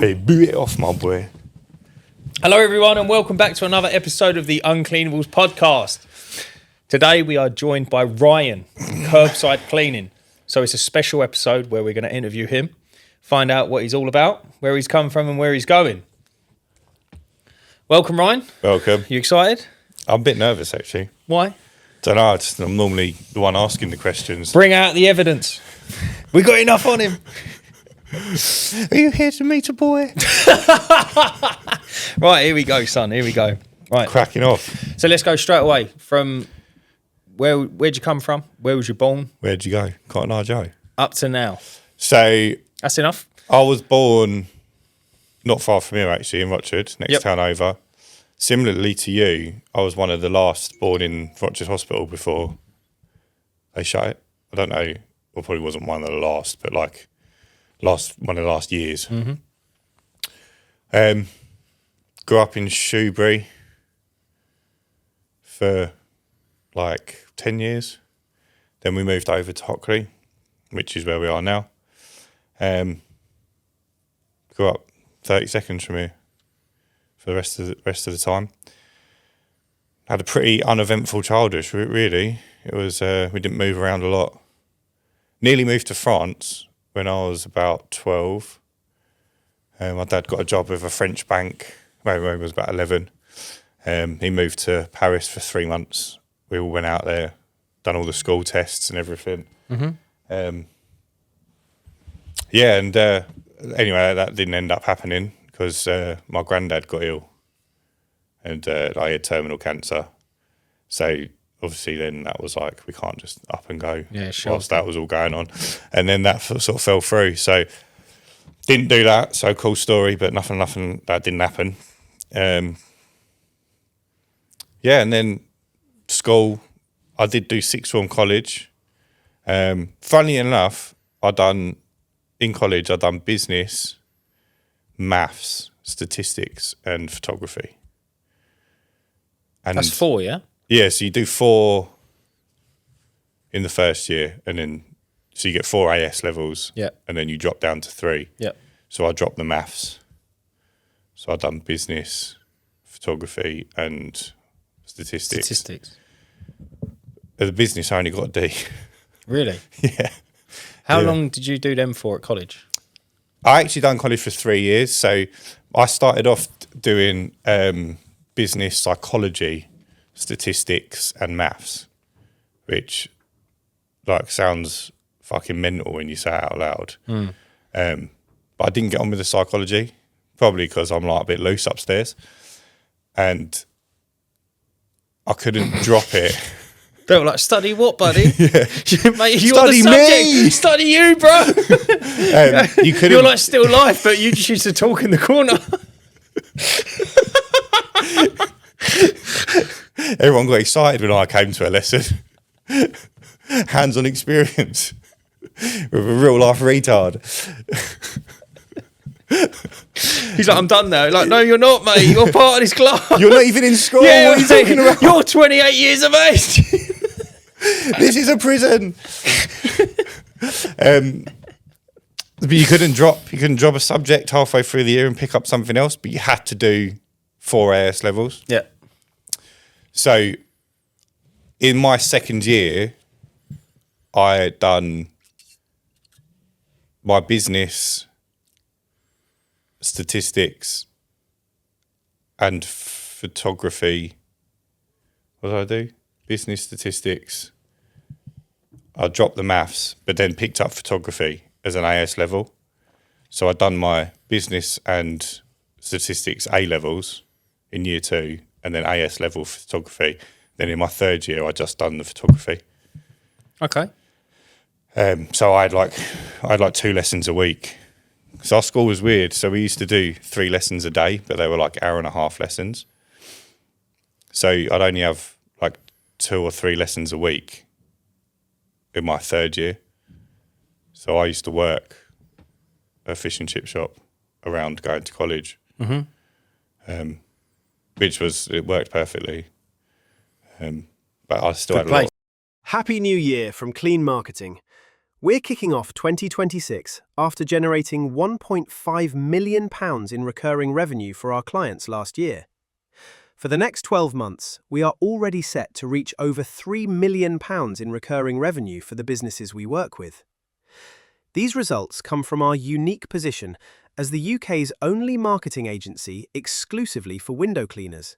Hey, boot it off, my boy. Hello, everyone, and welcome back to another episode of the Uncleanables Podcast. Today, we are joined by Ryan from Kirbside Cleaning. So it's a special episode where we're going to interview him, find out what he's all about, where he's come from and where he's going. Welcome, Ryan. Welcome. You excited? I'm a bit nervous, actually. Why? Don't know, I'm normally the one asking the questions. Bring out the evidence. We got enough on him. Are you here to meet a boy? Right, here we go, son. Here we go. Right. Cracking off. So let's go straight away from where'd you come from? Where was you born? Where'd you go? Cotton Eye Joe. Up to now. So That's enough. I was born not far from here, actually, in Rochford, next town over. Similarly to you, I was one of the last born in Rochford Hospital before they shut it. I don't know. Well, probably wasn't one of the last, but like one of the last years. Mm-hmm. Grew up in Shoebury for like 10 years. Then we moved over to Hockley, which is where we are now. Grew up 30 seconds from here for the rest of the time. Had a pretty uneventful childhood, really. It was we didn't move around a lot. Nearly moved to France when I was about 12. My dad got a job with a French bank when I was about 11. He moved to Paris for 3 months. We all went out there, done all the school tests and everything. Mm-hmm. Anyway, that didn't end up happening because my granddad got ill and I had terminal cancer. So obviously then that was like, we can't just up and go whilst that was all going on. And then that sort of fell through. So didn't do that. So cool story, but nothing, that didn't happen. And then school, I did do sixth form college. Funnily enough, in college, I'd done business, maths, statistics, and photography. And That's 4, yeah? Yeah, so you do 4 in the first year, and then so you get 4 AS levels, and then you drop down to 3. Yeah. So I dropped the maths. So I'd done business, photography, and statistics. The business, I only got a D. Really? Yeah. How long did you do them for at college? I actually done college for 3 years. So I started off doing business, psychology, statistics, and maths, which like sounds fucking mental when you say it out loud. But I didn't get on with the psychology, probably because I'm like a bit loose upstairs, and I couldn't drop it. They were like, study what, buddy? Yeah. Mate, you're Study the subject. me! Study you, bro! You couldn't. You're like still life, but you just used to talk in the corner. Everyone got excited when I came to a lesson. Hands-on experience with a real-life retard. He's like, I'm done now. Like, no, you're not, mate. You're part of this class. You're not even in school. Yeah, what are you talking about? You're 28 years of age. This is a prison. But you couldn't drop a subject halfway through the year and pick up something else, but you had to do 4 AS levels. Yeah. So in my second year, I had done my business, statistics, and photography. What did I do? Business, statistics. I dropped the maths, but then picked up photography as an AS level. So I'd done my business and statistics A levels in year 2, and then AS level photography. Then in my third year, I just done the photography. Okay. So I had like 2 lessons a week. So our school was weird. So we used to do 3 lessons a day, but they were like hour-and-a-half lessons. So I'd only have like 2 or 3 lessons a week in my third year. So I used to work at a fish and chip shop around going to college, it worked perfectly. But I still had a lot. Happy New Year from Clean Marketing. We're kicking off 2026 after generating £1.5 million in recurring revenue for our clients last year. For the next 12 months, we are already set to reach over £3 million in recurring revenue for the businesses we work with. These results come from our unique position as the UK's only marketing agency exclusively for window cleaners.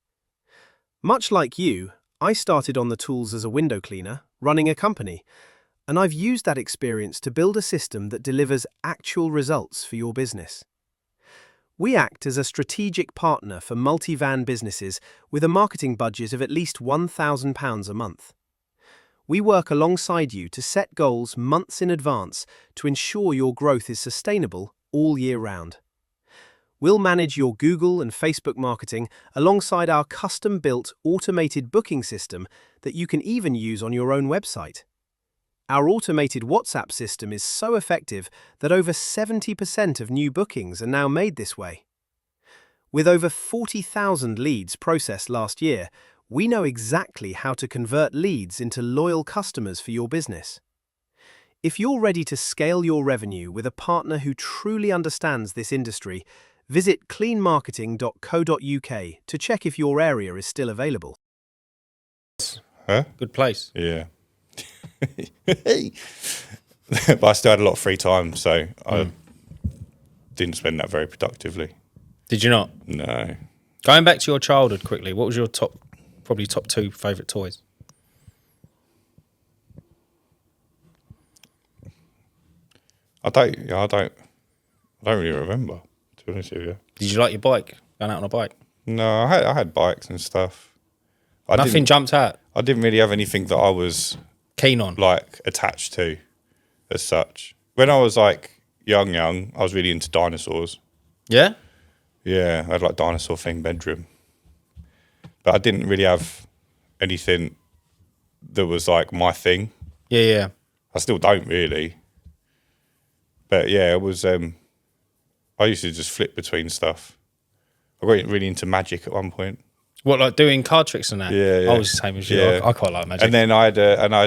Much like you, I started on the tools as a window cleaner, running a company, and I've used that experience to build a system that delivers actual results for your business. We act as a strategic partner for multi-van businesses with a marketing budget of at least £1,000 a month. We work alongside you to set goals months in advance to ensure your growth is sustainable all year round. We'll manage your Google and Facebook marketing alongside our custom-built automated booking system that you can even use on your own website. Our automated WhatsApp system is so effective that over 70% of new bookings are now made this way. With over 40,000 leads processed last year, we know exactly how to convert leads into loyal customers for your business. If you're ready to scale your revenue with a partner who truly understands this industry, visit cleanmarketing.co.uk to check if your area is still available. Huh? Good place. Yeah. But I still had a lot of free time, so I didn't spend that very productively. Did you not? No. Going back to your childhood quickly, what was your probably top 2 favourite toys? I don't really remember, to be honest with you. Did you like your bike? Going out on a bike? No, I had bikes and stuff. Nothing jumped out? I didn't really have anything that I was keen on, like attached to as such. When I was like young, I was really into dinosaurs. Yeah? Yeah, I had like dinosaur themed bedroom. But I didn't really have anything that was like my thing. Yeah. I still don't really. But yeah, it was I used to just flip between stuff. I got really into magic at one point. What, like doing card tricks and that? Yeah. I was the same as you. Yeah. I quite like magic. And then I had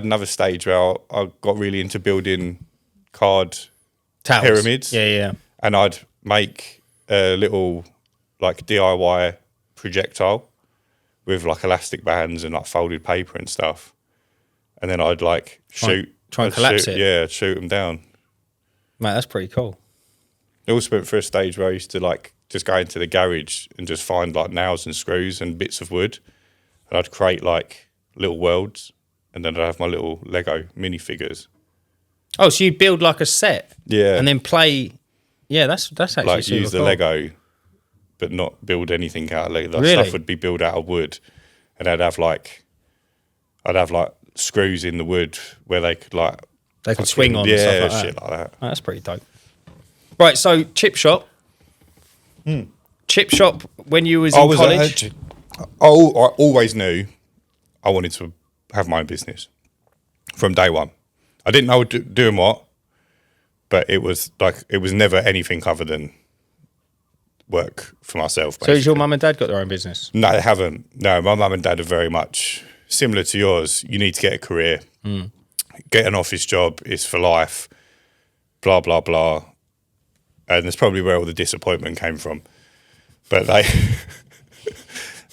another stage where I got really into building card Towers. pyramids. Yeah. And I'd make a little like DIY projectile with like elastic bands and like folded paper and stuff. And then I'd like try and collapse it. Yeah, shoot them down. Mate, that's pretty cool. I also went through a stage where I used to like just go into the garage and just find like nails and screws and bits of wood, and I'd create like little worlds, and then I'd have my little Lego minifigures. Oh, so you build like a set, Yeah, and then play. Yeah, that's actually like super use the cool. Lego, but not build anything out of Lego. Like, Really? Stuff would be built out of wood, and I'd have like screws in the wood where they could swing on. Yeah, and stuff like shit that. like that. Oh, that's pretty dope. Right, so chip shop. Chip shop when you was in college. I always knew I wanted to have my own business from day one. I didn't know doing what, but it was never anything other than work for myself. So has your mum and dad got their own business? No, they haven't. No, my mum and dad are very much similar to yours. You need to get a career, get an office job. It's for life. Blah blah blah. And that's probably where all the disappointment came from. But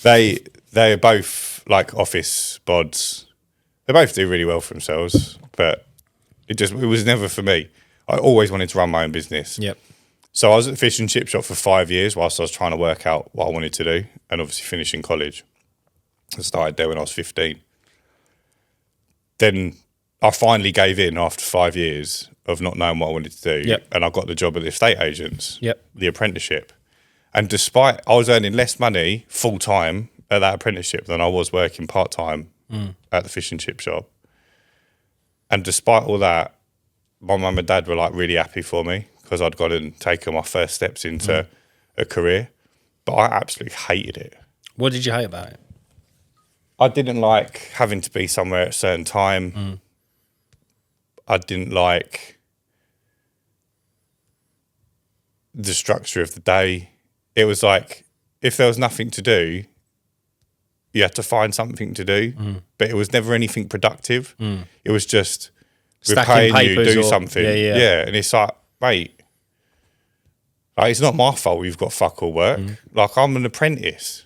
they're both like office bods. They both do really well for themselves, but it was never for me. I always wanted to run my own business. Yep. So I was at the fish and chip shop for 5 years whilst I was trying to work out what I wanted to do, and obviously finishing college. I started there when I was 15. Then I finally gave in after 5 years of not knowing what I wanted to do. Yep. And I got the job at the estate agents, Yep. the apprenticeship. And despite I was earning less money full time at that apprenticeship than I was working part time at the fish and chip shop. And despite all that, my mum and dad were like really happy for me because I'd got and taken my first steps into a career. But I absolutely hated it. What did you hate about it? I didn't like having to be somewhere at a certain time. I didn't like the structure of the day. It was like if there was nothing to do, you had to find something to do, but it was never anything productive. It was just Stacking paying you papers do or- something. yeah. And it's like, mate, like, it's not my fault you've got fuck all work. Like, I'm an apprentice.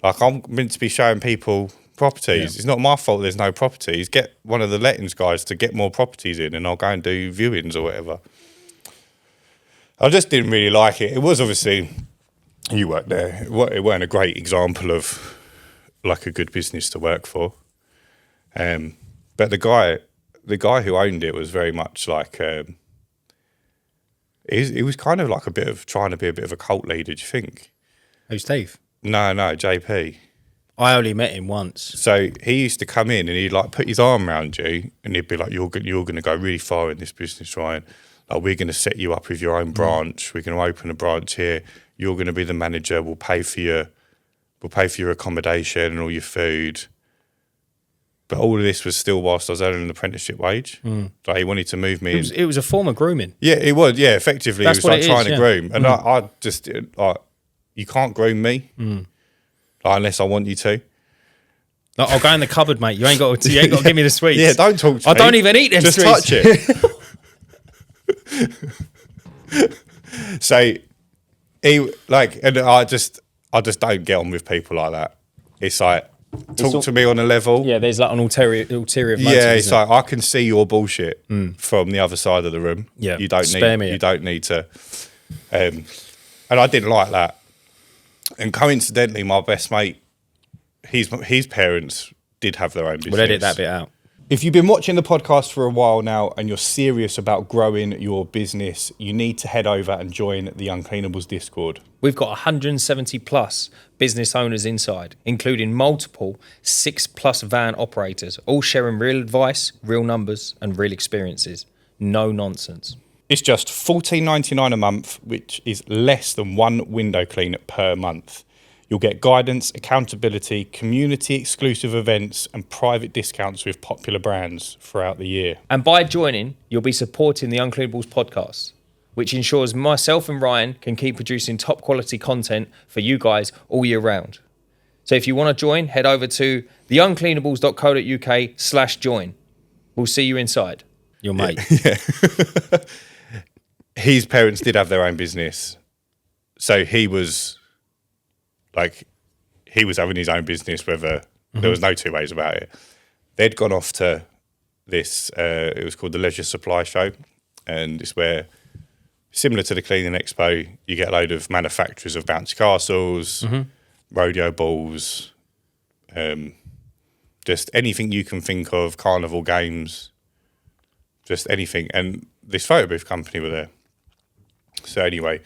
Like, I'm meant to be showing people properties. It's not my fault there's no properties. Get one of the lettings guys to get more properties in, and I'll go and do viewings or whatever. I just didn't really like it. It was obviously, you worked there, it weren't a great example of like a good business to work for. But the guy who owned it was very much like, he was kind of like trying to be a bit of a cult leader, do you think? Who's Steve? No, JP. I only met him once. So he used to come in and he'd like put his arm around you and he'd be like, you're going to go really far in this business, Ryan. Like, we're going to set you up with your own branch. We're going to open a branch here. You're going to be the manager. We'll pay for your accommodation and all your food. But all of this was still whilst I was earning an apprenticeship wage. Like, he wanted to move me. It was a form of grooming. Yeah, it was. Yeah, effectively, That's it was what like it trying is, to yeah. groom. And I just, like, you can't groom me like, unless I want you to. Like, I'll go in the cupboard, mate. You ain't got to give me the sweets. Yeah, don't talk to I me. don't even eat them Just sweets. touch it. So he like, and I just don't get on with people like that. It's like, talk to me on a level. Yeah, there's like an ulterior motive. Yeah, it's isn't it? like, I can see your bullshit from the other side of the room. Yeah, you don't spare need me you it. don't need to. And I didn't like that. And coincidentally, my best mate, his parents did have their own business. We'll edit that bit out. If you've been watching the podcast for a while now and you're serious about growing your business, you need to head over and join the Uncleanables Discord. We've got 170 plus business owners inside, including multiple 6+ van operators, all sharing real advice, real numbers, and real experiences. No nonsense. It's just $14.99 a month, which is less than one window clean per month. You'll get guidance, accountability, community exclusive events, and private discounts with popular brands throughout the year. And by joining, you'll be supporting the Uncleanables podcast, which ensures myself and Ryan can keep producing top quality content for you guys all year round. So if you want to join, head over to theuncleanables.co.uk/join. We'll see you inside. Your mate. His parents did have their own business. So he was having his own business, whether there was no two ways about it. They'd gone off to this, it was called the Leisure Supply Show. And it's where, similar to the Cleaning Expo, you get a load of manufacturers of bouncy castles, rodeo balls, just anything you can think of, carnival games, just anything. And this photo booth company were there. So anyway,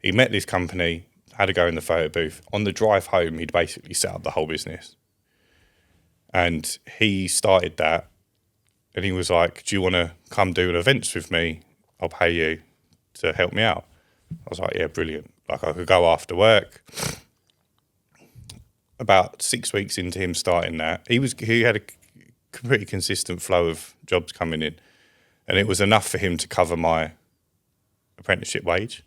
he met this company, had to go in the photo booth. On the drive home, he'd basically set up the whole business. And he started that, and he was like, do you want to come do events with me? I'll pay you to help me out. I was like, yeah, brilliant. Like, I could go after work. About 6 weeks into him starting that, he had a pretty consistent flow of jobs coming in, and it was enough for him to cover my apprenticeship wage.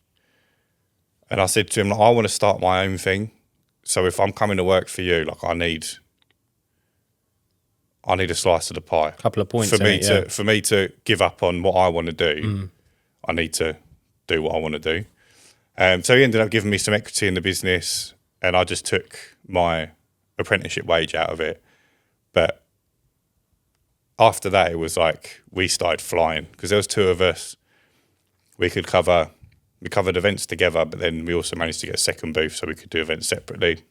And I said to him, like, I want to start my own thing. So if I'm coming to work for you, like, I need a slice of the pie. Couple of points for me in it, for me to give up on what I want to do. I need to do what I want to do. So he ended up giving me some equity in the business, and I just took my apprenticeship wage out of it. But after that, it was like we started flying because there was two of us. We covered events together, but then we also managed to get a second booth so we could do events separately.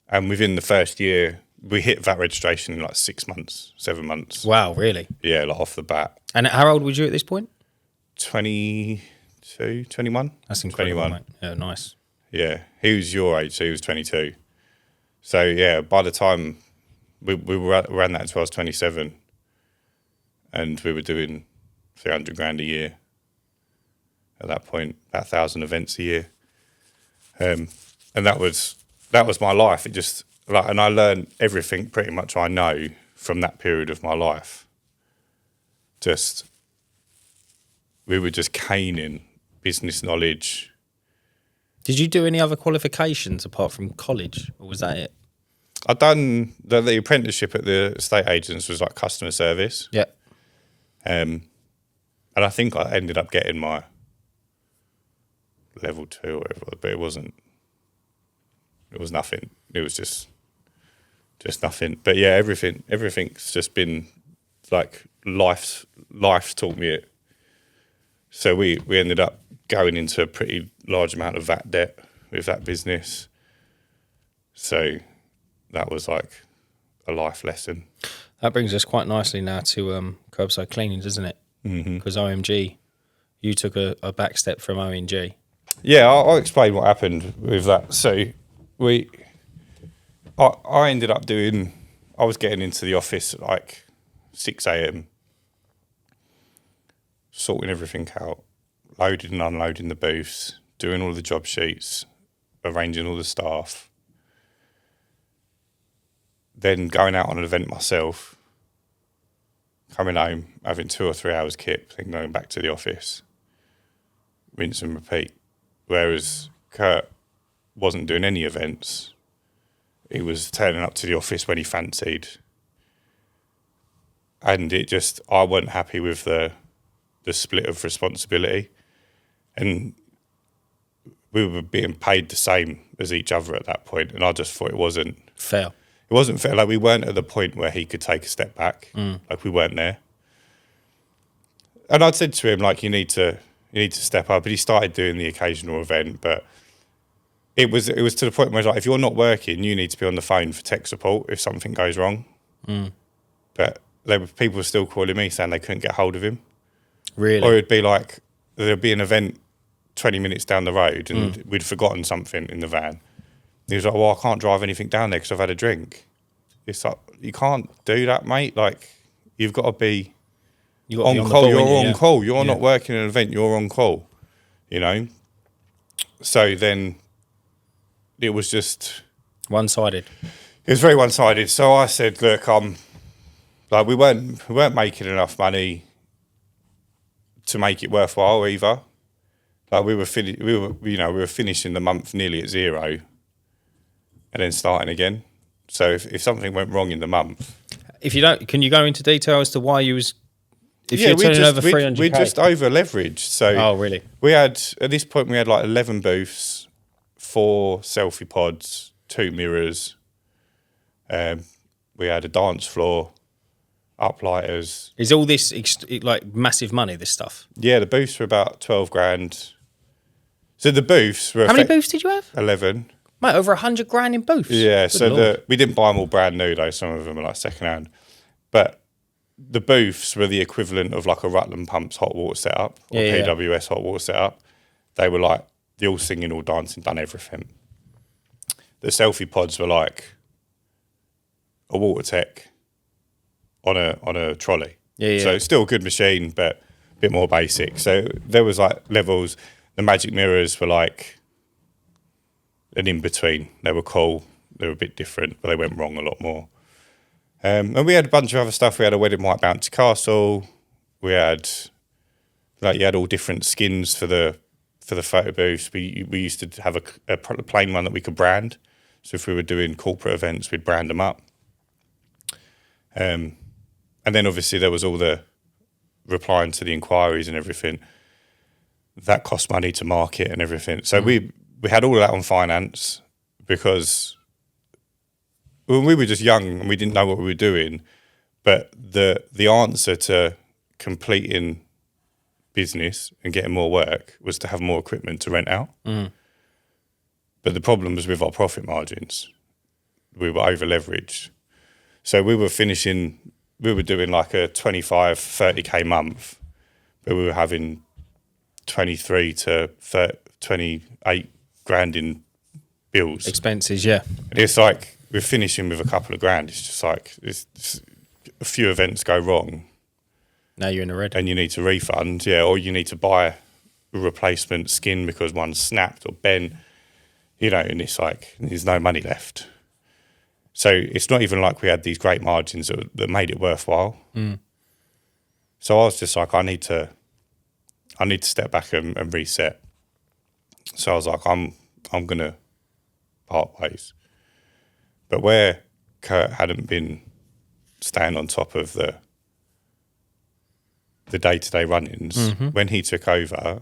And within the first year, we hit VAT registration in like 6 months, 7 months. Wow, really? Yeah, like off the bat. And how old was you at this point? 22, 21. That's incredible, 21. mate. Yeah, nice. Yeah, he was your age, so he was 22. So yeah, by the time we ran that until I was 27, and we were doing 300 grand a year at that point, about 1,000 events a year, and that was my life. It just and I learned everything pretty much I know from that period of my life. We were just caning business knowledge. Did you do any other qualifications apart from college, or was that it? I'd done the apprenticeship at the estate agents was like customer service. Yeah. And I think I ended up getting my level 2 or whatever, but it was nothing. It was just nothing. But yeah, everything's just been like life's taught me it. So we ended up going into a pretty large amount of VAT debt with that business. So that was like a life lesson. That brings us quite nicely now to Kirbside cleaning, doesn't it? Because OMG, you took a back step from OMG. Yeah, I'll explain what happened with that. So I ended up I was getting into the office at like 6 a.m, sorting everything out, loading and unloading the booths, doing all the job sheets, arranging all the staff, then going out on an event myself, coming home, having 2 or 3 hours kip, then going back to the office, rinse and repeat. Whereas Kurt wasn't doing any events. He was turning up to the office when he fancied. And I wasn't happy with the split of responsibility. And we were being paid the same as each other at that point, and I just thought it wasn't fair. It wasn't fair. Like, we weren't at the point where he could take a step back. Like, we weren't there. And I'd said to him, like, you need to step up. But he started doing the occasional event, but it was to the point where, like, if you're not working, you need to be on the phone for tech support if something goes wrong. But people were still calling me saying they couldn't get hold of him. Really? Or it'd be like, there'd be an event 20 minutes down the road and we'd forgotten something in the van. He was like, well, I can't drive anything down there because I've had a drink. It's like, you can't do that, mate. Like, you've got to be on call. You're on call. You're not working an event. You're on call, you know? So then it was just... one-sided. It was very one-sided. So I said, look, like, we weren't making enough money to make it worthwhile either. Like, we were finishing the month nearly at zero and then starting again. So if something went wrong in the month, if you don't, can you go into detail as to why you was? If you're turning over 300, we just over leveraged. So oh really? We had at this point we had like 11 booths, 4 selfie pods, 2 mirrors. We had a dance floor, uplighters. Is all this like massive money? This stuff? Yeah, the booths were about 12 grand. So the booths were... How many booths did you have? 11. Mate, over 100 grand in booths. Yeah, Good so Lord. we didn't buy them all brand new though. Some of them are like second hand. But the booths were the equivalent of like a Rutland Pumps hot water setup or PWS hot water setup. They were like the all singing, all dancing, done everything. The selfie pods were like a water tech on a trolley. Yeah. So it's still a good machine, but a bit more basic. So there was like levels. The magic mirrors were like an in-between. They were cool. They were a bit different, but they went wrong a lot more. And we had a bunch of other stuff. We had a wedding white bouncy castle. We had, like, you had all different skins for the photo booths. We used to have a plain one that we could brand. So if we were doing corporate events, we'd brand them up. And then obviously there was all the replying to the inquiries and everything. That cost money to market and everything. So we had all of that on finance because when we were just young and we didn't know what we were doing, but the answer to completing business and getting more work was to have more equipment to rent out. But the problem was with our profit margins. We were over leveraged. So we were doing like a 25, 30K month, but we were having 23 to 28 grand in bills. Expenses, yeah. And it's like we're finishing with a couple of grand. It's just like it's a few events go wrong. Now you're in the red. And you need to refund, or you need to buy a replacement skin because one's snapped or bent, and it's like there's no money left. So it's not even like we had these great margins that made it worthwhile. So I was just like, I need to step back and reset. So I was like, I'm gonna part ways. But where Kurt hadn't been staying on top of the day-to-day run-ins. When he took over,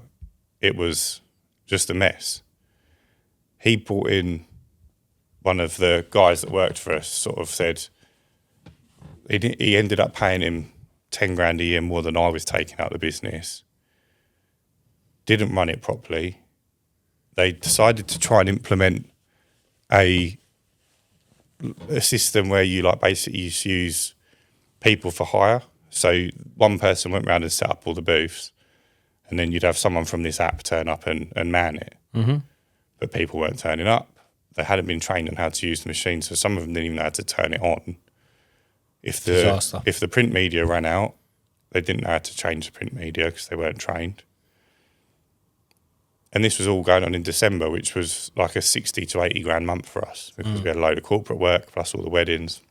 it was just a mess. He brought in one of the guys that worked for us, sort of said he ended up paying him 10 grand a year more than I was taking out of the business. Didn't run it properly. They decided to try and implement a system where you like basically just use people for hire. So one person went round and set up all the booths, and then you'd have someone from this app turn up and man it. But people weren't turning up. They hadn't been trained on how to use the machine, so some of them didn't even know how to turn it on. If the print media ran out, they didn't know how to change the print media because they weren't trained. And this was all going on in December, which was like a 60 to 80 grand month for us because we had a load of corporate work plus all the weddings.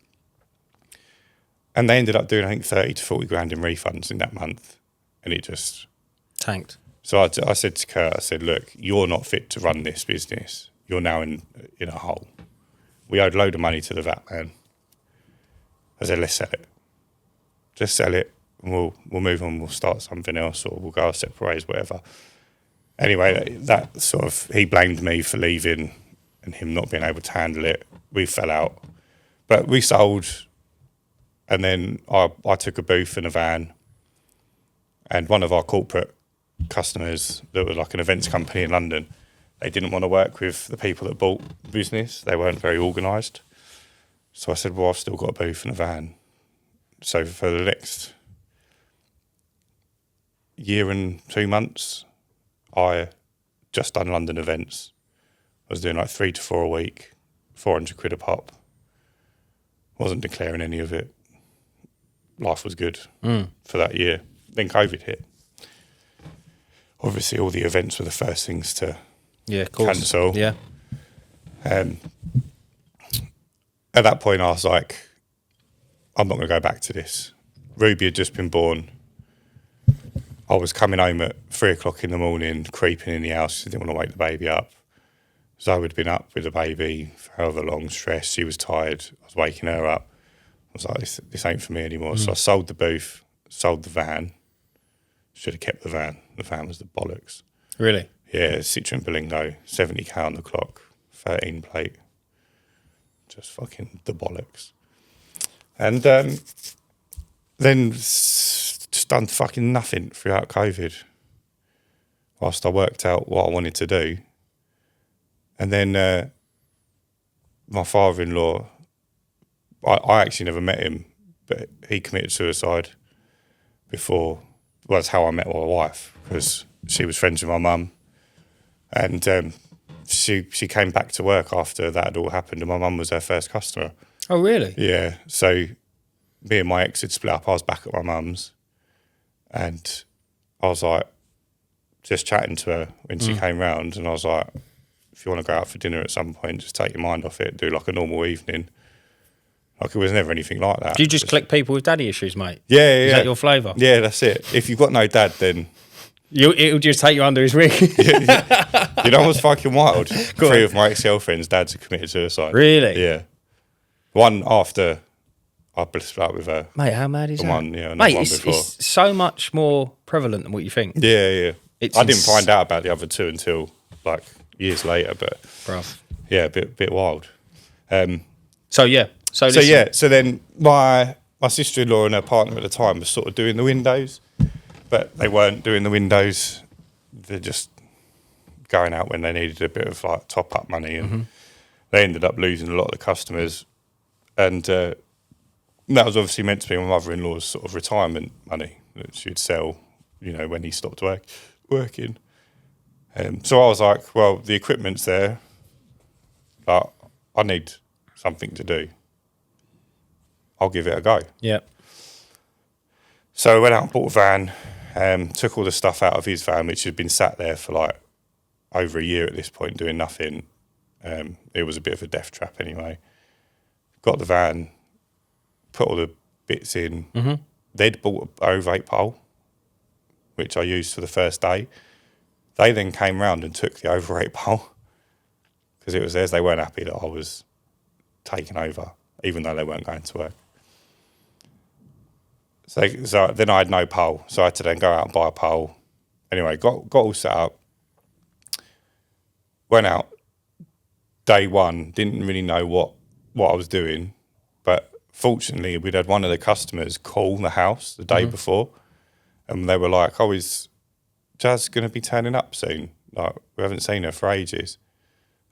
And they ended up doing, I think, 30 to 40 grand in refunds in that month. And it just tanked. So I said to Kurt, I said, look, you're not fit to run this business. You're now in a hole. We owed a load of money to the VAT man. I said, let's sell it. Just sell it and we'll move on. We'll start something else or we'll go our separate ways, whatever. Anyway, that sort of, he blamed me for leaving and him not being able to handle it. We fell out. But we sold, and then I took a booth and a van, and one of our corporate customers that was like an events company in London, they didn't want to work with the people that bought the business. They weren't very organised. So I said, well, I've still got a booth and a van. So for the next year and 2 months, I just done London events. I was doing like 3 to 4 a week, 400 quid a pop. Wasn't declaring any of it. Life was good for that year. Then COVID hit. Obviously, all the events were the first things to cancel. Yeah. At that point, I was like, I'm not going to go back to this. Ruby had just been born. I was coming home at 3 o'clock in the morning, creeping in the house. I didn't want to wake the baby up. Zoe had been up with the baby for however long, stressed. She was tired. I was waking her up. I was like, this ain't for me anymore. So I sold the booth, sold the van. Should have kept the van. The van was the bollocks. Really? Yeah, Citroen Berlingo, 70k on the clock, 13 plate. Just fucking the bollocks. And then just done fucking nothing throughout COVID whilst I worked out what I wanted to do. And then my father-in-law, I actually never met him, but he committed suicide before. Well, that's how I met my wife, because she was friends with my mum. And she came back to work after that had all happened, and my mum was her first customer. Oh, really? Yeah. So me and my ex had split up. I was back at my mum's, and I was like, just chatting to her when she came round, and I was like, if you want to go out for dinner at some point, just take your mind off it, do like a normal evening. Like, it was never anything like that. Do you just click people with daddy issues, mate? Yeah, yeah. Is that your flavour? Yeah, that's it. If you've got no dad, then... It'll just take you under his wing. You know what's fucking wild? 3 of my ex-girlfriends' dads have committed suicide. Really? Yeah. One after I split up with her. Mate, how mad is that? One, yeah, mate, one it's before. so much more prevalent than what you think. Yeah, yeah. I didn't find out about the other 2 until, like, years later, but... Bruv. Yeah, a bit wild. So then my sister-in-law and her partner at the time was sort of doing the windows, but they weren't doing the windows. They're just going out when they needed a bit of like top-up money, and they ended up losing a lot of the customers. And that was obviously meant to be my mother-in-law's sort of retirement money that she'd sell, you know, when he stopped working. So I was like, well, the equipment's there, but I need something to do. I'll give it a go. Yeah. So I went out and bought a van, took all the stuff out of his van, which had been sat there for like over a year at this point, doing nothing. It was a bit of a death trap anyway. Got the van, put all the bits in. They'd bought an over-8 pole, which I used for the first day. They then came round and took the over-8 pole because it was theirs. They weren't happy that I was taking over, even though they weren't going to work. So then I had no pole, so I had to then go out and buy a pole. Anyway, got all set up. Went out. Day one, didn't really know what I was doing, but fortunately we'd had one of the customers call the house the day before, and they were like, "Oh, is Jazz going to be turning up soon? Like, we haven't seen her for ages."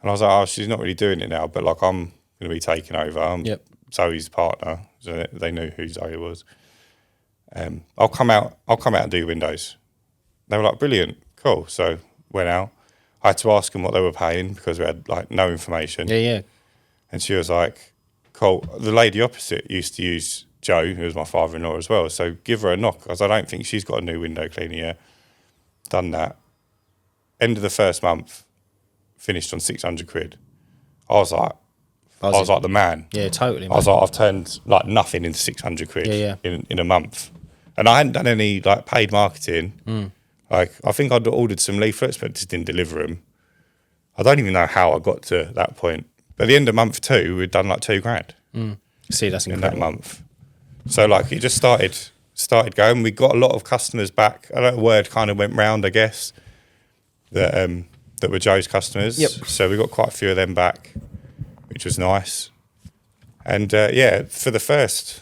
And I was like, "Oh, she's not really doing it now, but like I'm going to be taking over. I'm Zoe's partner." So they knew who Zoe was. I'll come out and do windows. They were like, "Brilliant, cool." So went out. I had to ask them what they were paying because we had like no information. Yeah. And she was like, "Cool." The lady opposite used to use Joe, who was my father-in-law as well. So give her a knock. I was, I don't think she's got a new window cleaner yet. Done that. End of the first month, finished on 600 quid. I was like the man. Yeah, totally. I was like, I've turned like nothing into 600 quid in a month. And I hadn't done any like paid marketing. Like, I think I'd ordered some leaflets, but just didn't deliver them. I don't even know how I got to that point. But at the end of month 2, we'd done like $2,000. See, that's in incredible. that month. So like, it just started going. We got a lot of customers back. I don't know, word kind of went round, I guess, that were Joe's customers. Yep. So we got quite a few of them back, which was nice. And for the first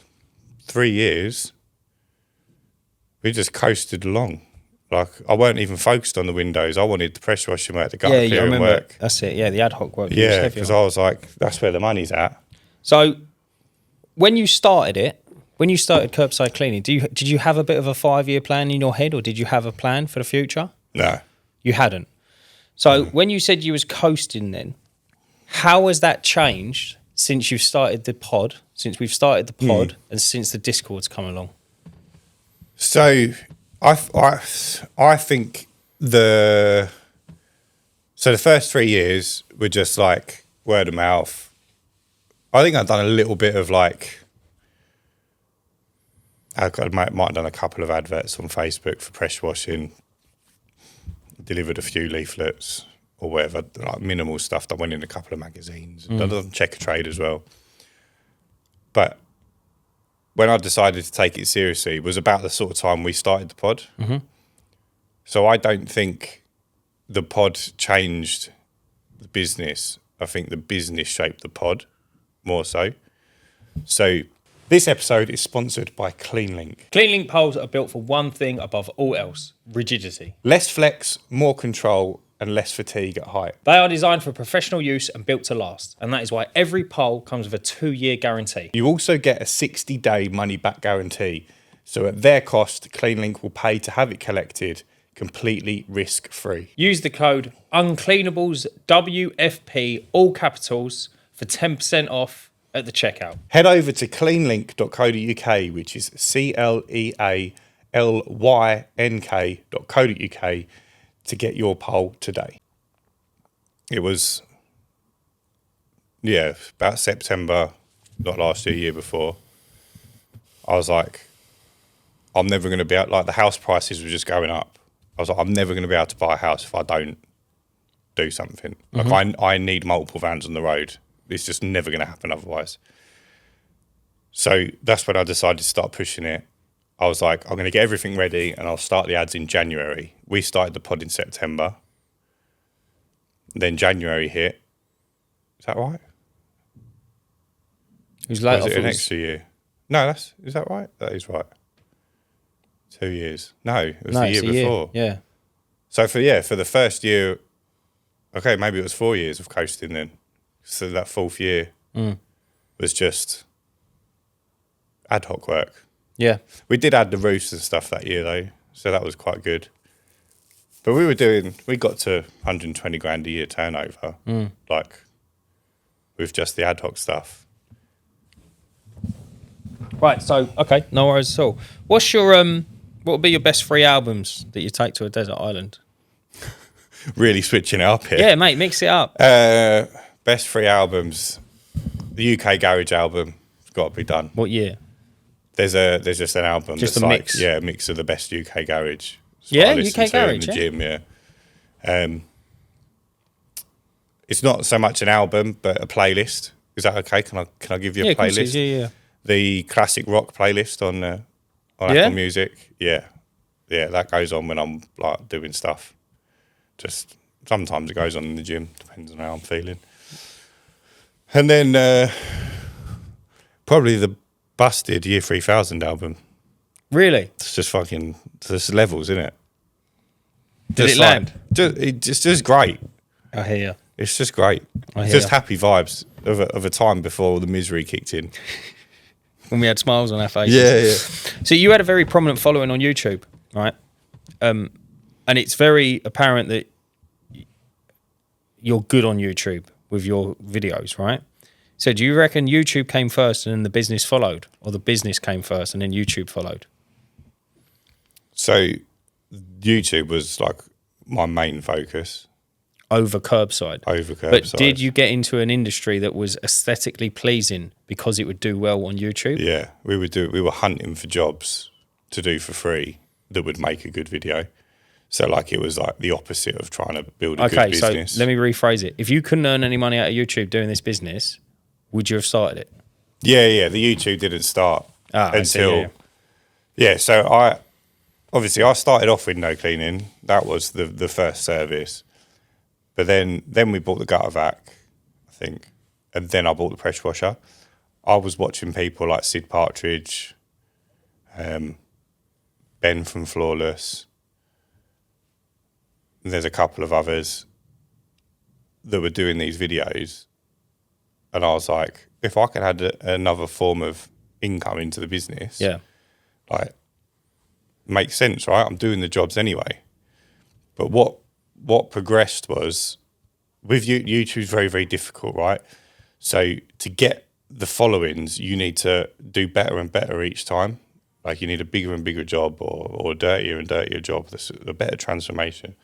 3 years, we just coasted along. Like, I weren't even focused on the windows. I wanted the pressure washing work, the gutter clearing work. That's it. Yeah, the ad hoc work. Yeah, because I was like, that's where the money's at. So, when you started curbside cleaning, did you have a bit of a 5-year plan in your head, or did you have a plan for the future? No. You hadn't. So, when you said you was coasting then, how has that changed since you've started the pod, and since the Discord's come along? So I think the first 3 years were just like word of mouth. I think I've done a little bit of like, I might have done a couple of adverts on Facebook for pressure washing, delivered a few leaflets or whatever, like minimal stuff that went in a couple of magazines. I've done Checker Trade as well. But when I decided to take it seriously, it was about the sort of time we started the pod. So I don't think the pod changed the business. I think the business shaped the pod more so. So this episode is sponsored by CleanLink. CleanLink poles are built for one thing above all else: rigidity. Less flex, more control, and less fatigue at height. They are designed for professional use and built to last, and that is why every pole comes with a 2-year guarantee. You also get a 60-day money-back guarantee. So at their cost, CleanLink will pay to have it collected completely risk-free. Use the code Uncleanables WFP, all capitals, for 10% off at the checkout. Head over to cleanlink.co.uk, which is CLEALYNK.co.uk, to get your pole today. It was, about September, not last year, year before. I was like, I'm never going to be able, like the house prices were just going up. I was like, I'm never going to be able to buy a house if I don't do something. Like I need multiple vans on the road. It's just never going to happen otherwise. So that's when I decided to start pushing it. I was like, I'm going to get everything ready and I'll start the ads in January. We started the pod in September. Then January hit. Is that right? It was late. Or was it an extra year? No, is that right? That is right. 2 years. No, it was the year before. Yeah. So for the first year, okay, maybe it was 4 years of coasting then. So that fourth year was just ad hoc work. Yeah. We did add the roofs and stuff that year though, so that was quite good. But we got to 120 grand a year turnover, like with just the ad hoc stuff. Right, so, okay, no worries at all. What's your, what would be your best 3 albums that you take to a desert island? Really switching it up here. Yeah, mate, mix it up. Best 3 albums, the UK Garage album, it's got to be done. What year? There's just an album. Just that's a like, mix? Yeah, a mix of the best UK Garage. It's Yeah, what I listen UK to in Garage, the yeah. gym, yeah. It's not so much an album, but a playlist. Is that okay? Can I give you a playlist? Yeah. The classic rock playlist on on Yeah? Apple Music. Yeah, that goes on when I'm like doing stuff. Just sometimes it goes on in the gym, depends on how I'm feeling. And then probably the busted Year 3000 album. Really? It's just fucking, there's levels, isn't it? Did it land? It's just great. I hear you. It's just great. It's hear just ya. happy vibes of a time before all the misery kicked in. When we had smiles on our faces. Yeah. So you had a very prominent following on YouTube, right? And it's very apparent that you're good on YouTube with your videos, right? So do you reckon YouTube came first and then the business followed? Or the business came first and then YouTube followed? So YouTube was like my main focus. Over Kirbside. Over Kirbside. But did you get into an industry that was aesthetically pleasing because it would do well on YouTube? Yeah, we were hunting for jobs to do for free that would make a good video. So like it was like the opposite of trying to build a good business. Okay, so let me rephrase it. If you couldn't earn any money out of YouTube doing this business, would you have started it? Yeah, the YouTube didn't start I see, until so I started off window cleaning. That was the first service. But then we bought the gutter vac, I think, and then I bought the pressure washer. I was watching people like Sid Partridge, Ben from Flawless. And there's a couple of others that were doing these videos, and I was like, if I could add another form of income into the business, like, makes sense, right? I'm doing the jobs anyway. But what progressed was, with YouTube's very, very difficult, right? So to get the followings, you need to do better and better each time. Like you need a bigger and bigger job or a dirtier and dirtier job. That's a better transformation.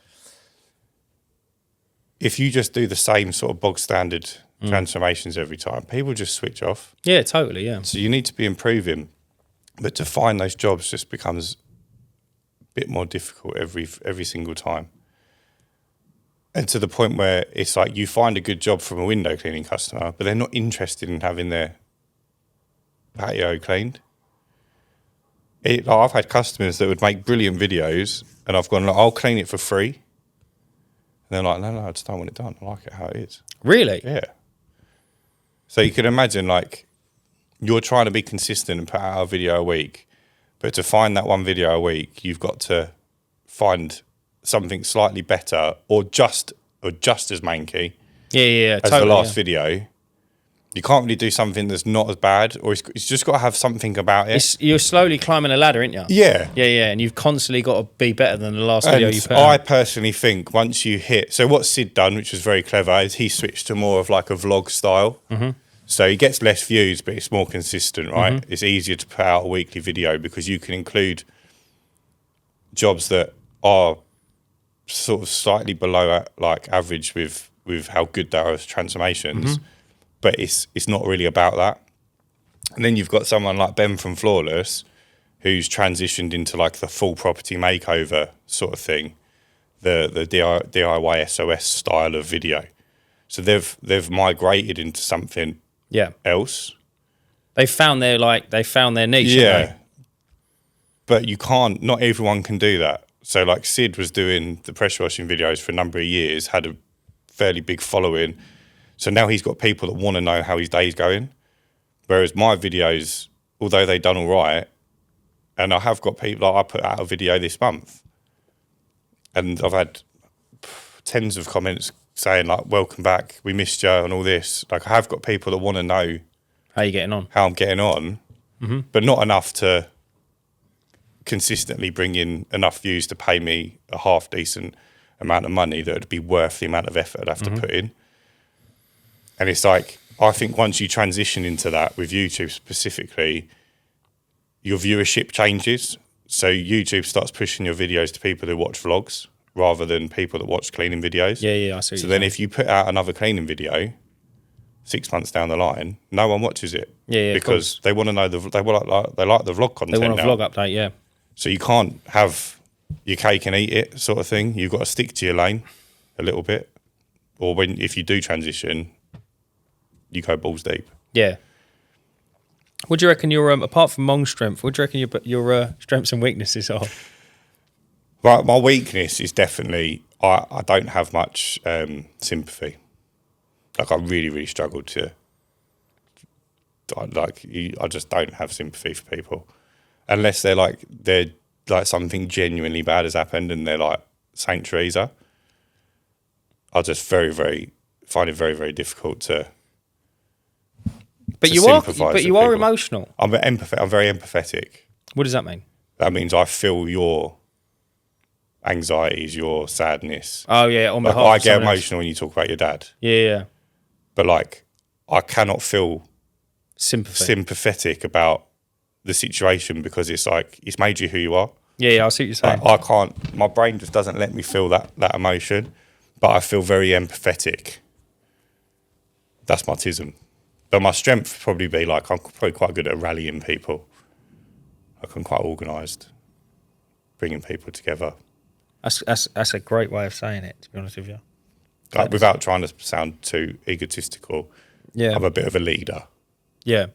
If you just do the same sort of bog standard transformations every time, people just switch off. Yeah, totally, yeah. So you need to be improving. But to find those jobs just becomes a bit more difficult every single time. And to the point where it's like you find a good job from a window cleaning customer, but they're not interested in having their patio cleaned. I've had customers that would make brilliant videos, and I've gone, I'll clean it for free. And they're like, no, I just don't want it done. I like it how it is. Really? Yeah. So you can imagine, like, you're trying to be consistent and put out a video a week, but to find that one video a week, you've got to find something slightly better or just as manky as as the last video. You can't really do something that's not as bad, or it's just got to have something about it. You're slowly climbing a ladder, aren't you? Yeah. Yeah, and you've constantly got to be better than the last video you put I out. personally think once you hit... So what Sid done, which was very clever, is he switched to more of like a vlog style. Mm-hmm. So he gets less views, but it's more consistent, right? Mm-hmm. It's easier to put out a weekly video because you can include jobs that are sort of slightly below like average with how good they are as transformations. Mm-hmm. But it's not really about that. And then you've got someone like Ben from Flawless, who's transitioned into like the full property makeover sort of thing, the DIY SOS style of video. So they've migrated into something else. They found their niche. Yeah. But you can't. Not everyone can do that. So like Sid was doing the pressure washing videos for a number of years, had a fairly big following. So now he's got people that want to know how his day's going. Whereas my videos, although they've done all right, and I have got people, like I put out a video this month, and I've had tens of comments saying like, welcome back, we missed you and all this. Like I have got people that want to know how you getting on, how I'm getting on, but not enough to consistently bring in enough views to pay me a half decent amount of money that would be worth the amount of effort I'd have to put in. And it's like, I think once you transition into that with YouTube specifically, your viewership changes. So YouTube starts pushing your videos to people who watch vlogs rather than people that watch cleaning videos. Yeah, I see. So then if you put out another cleaning video 6 months down the line, no one watches it. Yeah, because they want to know they like the vlog content. They want a vlog update, yeah. So you can't have your cake and eat it sort of thing. You've got to stick to your lane a little bit. Or if you do transition, you go balls deep. Yeah. What do you reckon your apart from Mong's strength? What do you reckon your strengths and weaknesses are? Right, my weakness is definitely I don't have much sympathy. Like I really, really struggle to. I just don't have sympathy for people, unless they're like something genuinely bad has happened and they're like Saint Teresa. I just find it very, very difficult to. But you are emotional. I'm very empathetic. What does that mean? That means I feel your anxieties, your sadness. Oh yeah, on behalf. I of get someone emotional when you talk about your dad. Yeah. But like, I cannot feel sympathetic about the situation because it's like it's made you who you are. Yeah, I see what you're saying. I can't. My brain just doesn't let me feel that emotion. But I feel very empathetic. That's my tism. But my strength would probably be like I'm probably quite good at rallying people. Like I'm quite organised, bringing people together. That's a great way of saying it. To be honest with you, Like, without trying to sound too egotistical. Yeah, I'm a bit of a leader. Yeah,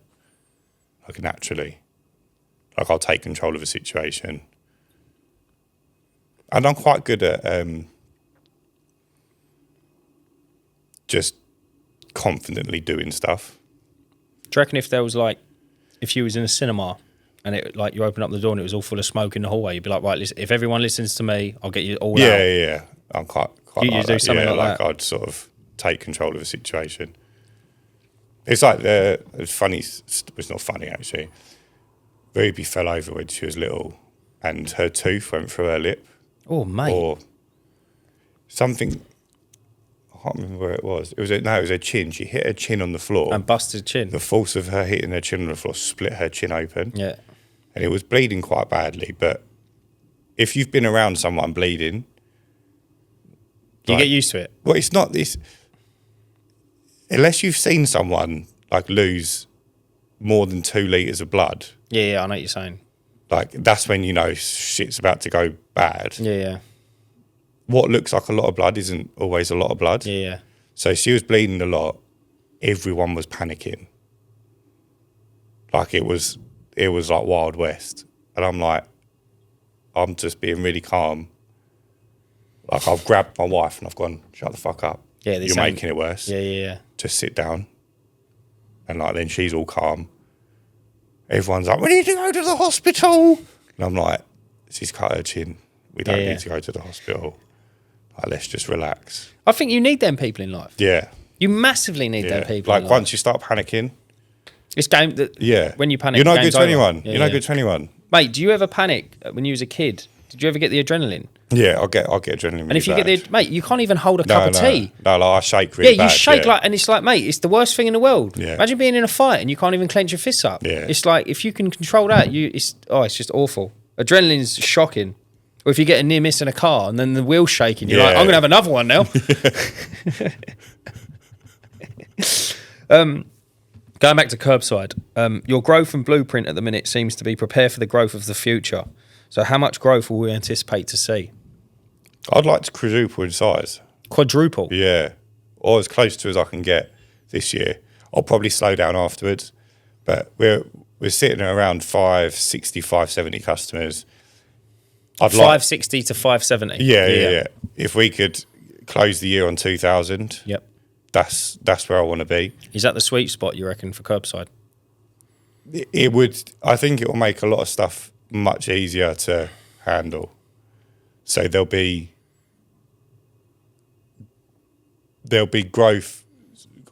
like naturally, like I'll take control of a situation, and I'm quite good at just confidently doing stuff. Do you reckon if there was like, if you was in a cinema and it like you open up the door and it was all full of smoke in the hallway, you'd be like, right, listen, if everyone listens to me, I'll get you all out. Yeah. I'm quite you like do that. something like that. I'd sort of take control of a situation. It's like it's funny. It's not funny actually. Ruby fell over when she was little, and her tooth went through her lip. Oh mate. Or something. I can't remember where it was. It was her chin. She hit her chin on the floor and busted chin. The force of her hitting her chin on the floor split her chin open. Yeah. And it was bleeding quite badly. But if you've been around someone bleeding, you get used to it. Well, it's not this. Unless you've seen someone like lose more than 2 litres of blood. Yeah, I know what you're saying. Like that's when you know shit's about to go bad. Yeah. What looks like a lot of blood isn't always a lot of blood. Yeah. So she was bleeding a lot. Everyone was panicking. Like it was like Wild West. And I'm like, I'm just being really calm. Like I've grabbed my wife and I've gone, shut the fuck up. Yeah, you're making it worse. Yeah. Just sit down. And like then she's all calm. Everyone's like, we need to go to the hospital. And I'm like, she's cut her chin. We don't need to go to the hospital. Like, let's just relax. I think you need them people in life. Yeah. You massively need them people. Like once you start panicking. It's game that. Yeah. When you panic, you're not good to over. anyone. You're not good to anyone. Mate, do you ever panic when you was a kid? Did you ever get the adrenaline? Yeah, I'll get adrenaline. Really and if you bad. get mate, you can't even hold a cup of tea. No, like I shake really bad. Yeah, you shake like, and it's like, mate, it's the worst thing in the world. Yeah. Imagine being in a fight and you can't even clench your fists up. Yeah. It's like if you can control that, it's just awful. Adrenaline's shocking. Or if you get a near miss in a car and then the wheel's shaking, you're like, I'm gonna have another one now. Going back to Kirbside, your growth and blueprint at the minute seems to be prepare for the growth of the future. So how much growth will we anticipate to see? I'd like to quadruple in size. Quadruple? Yeah. Or as close to as I can get this year. I'll probably slow down afterwards. But we're sitting at around 560, 570 customers. 560 to 570? Yeah. If we could close the year on 2,000, yep, that's where I want to be. Is that the sweet spot, you reckon, for Kirbside? It would. I think it will make a lot of stuff much easier to handle. So there'll be growth.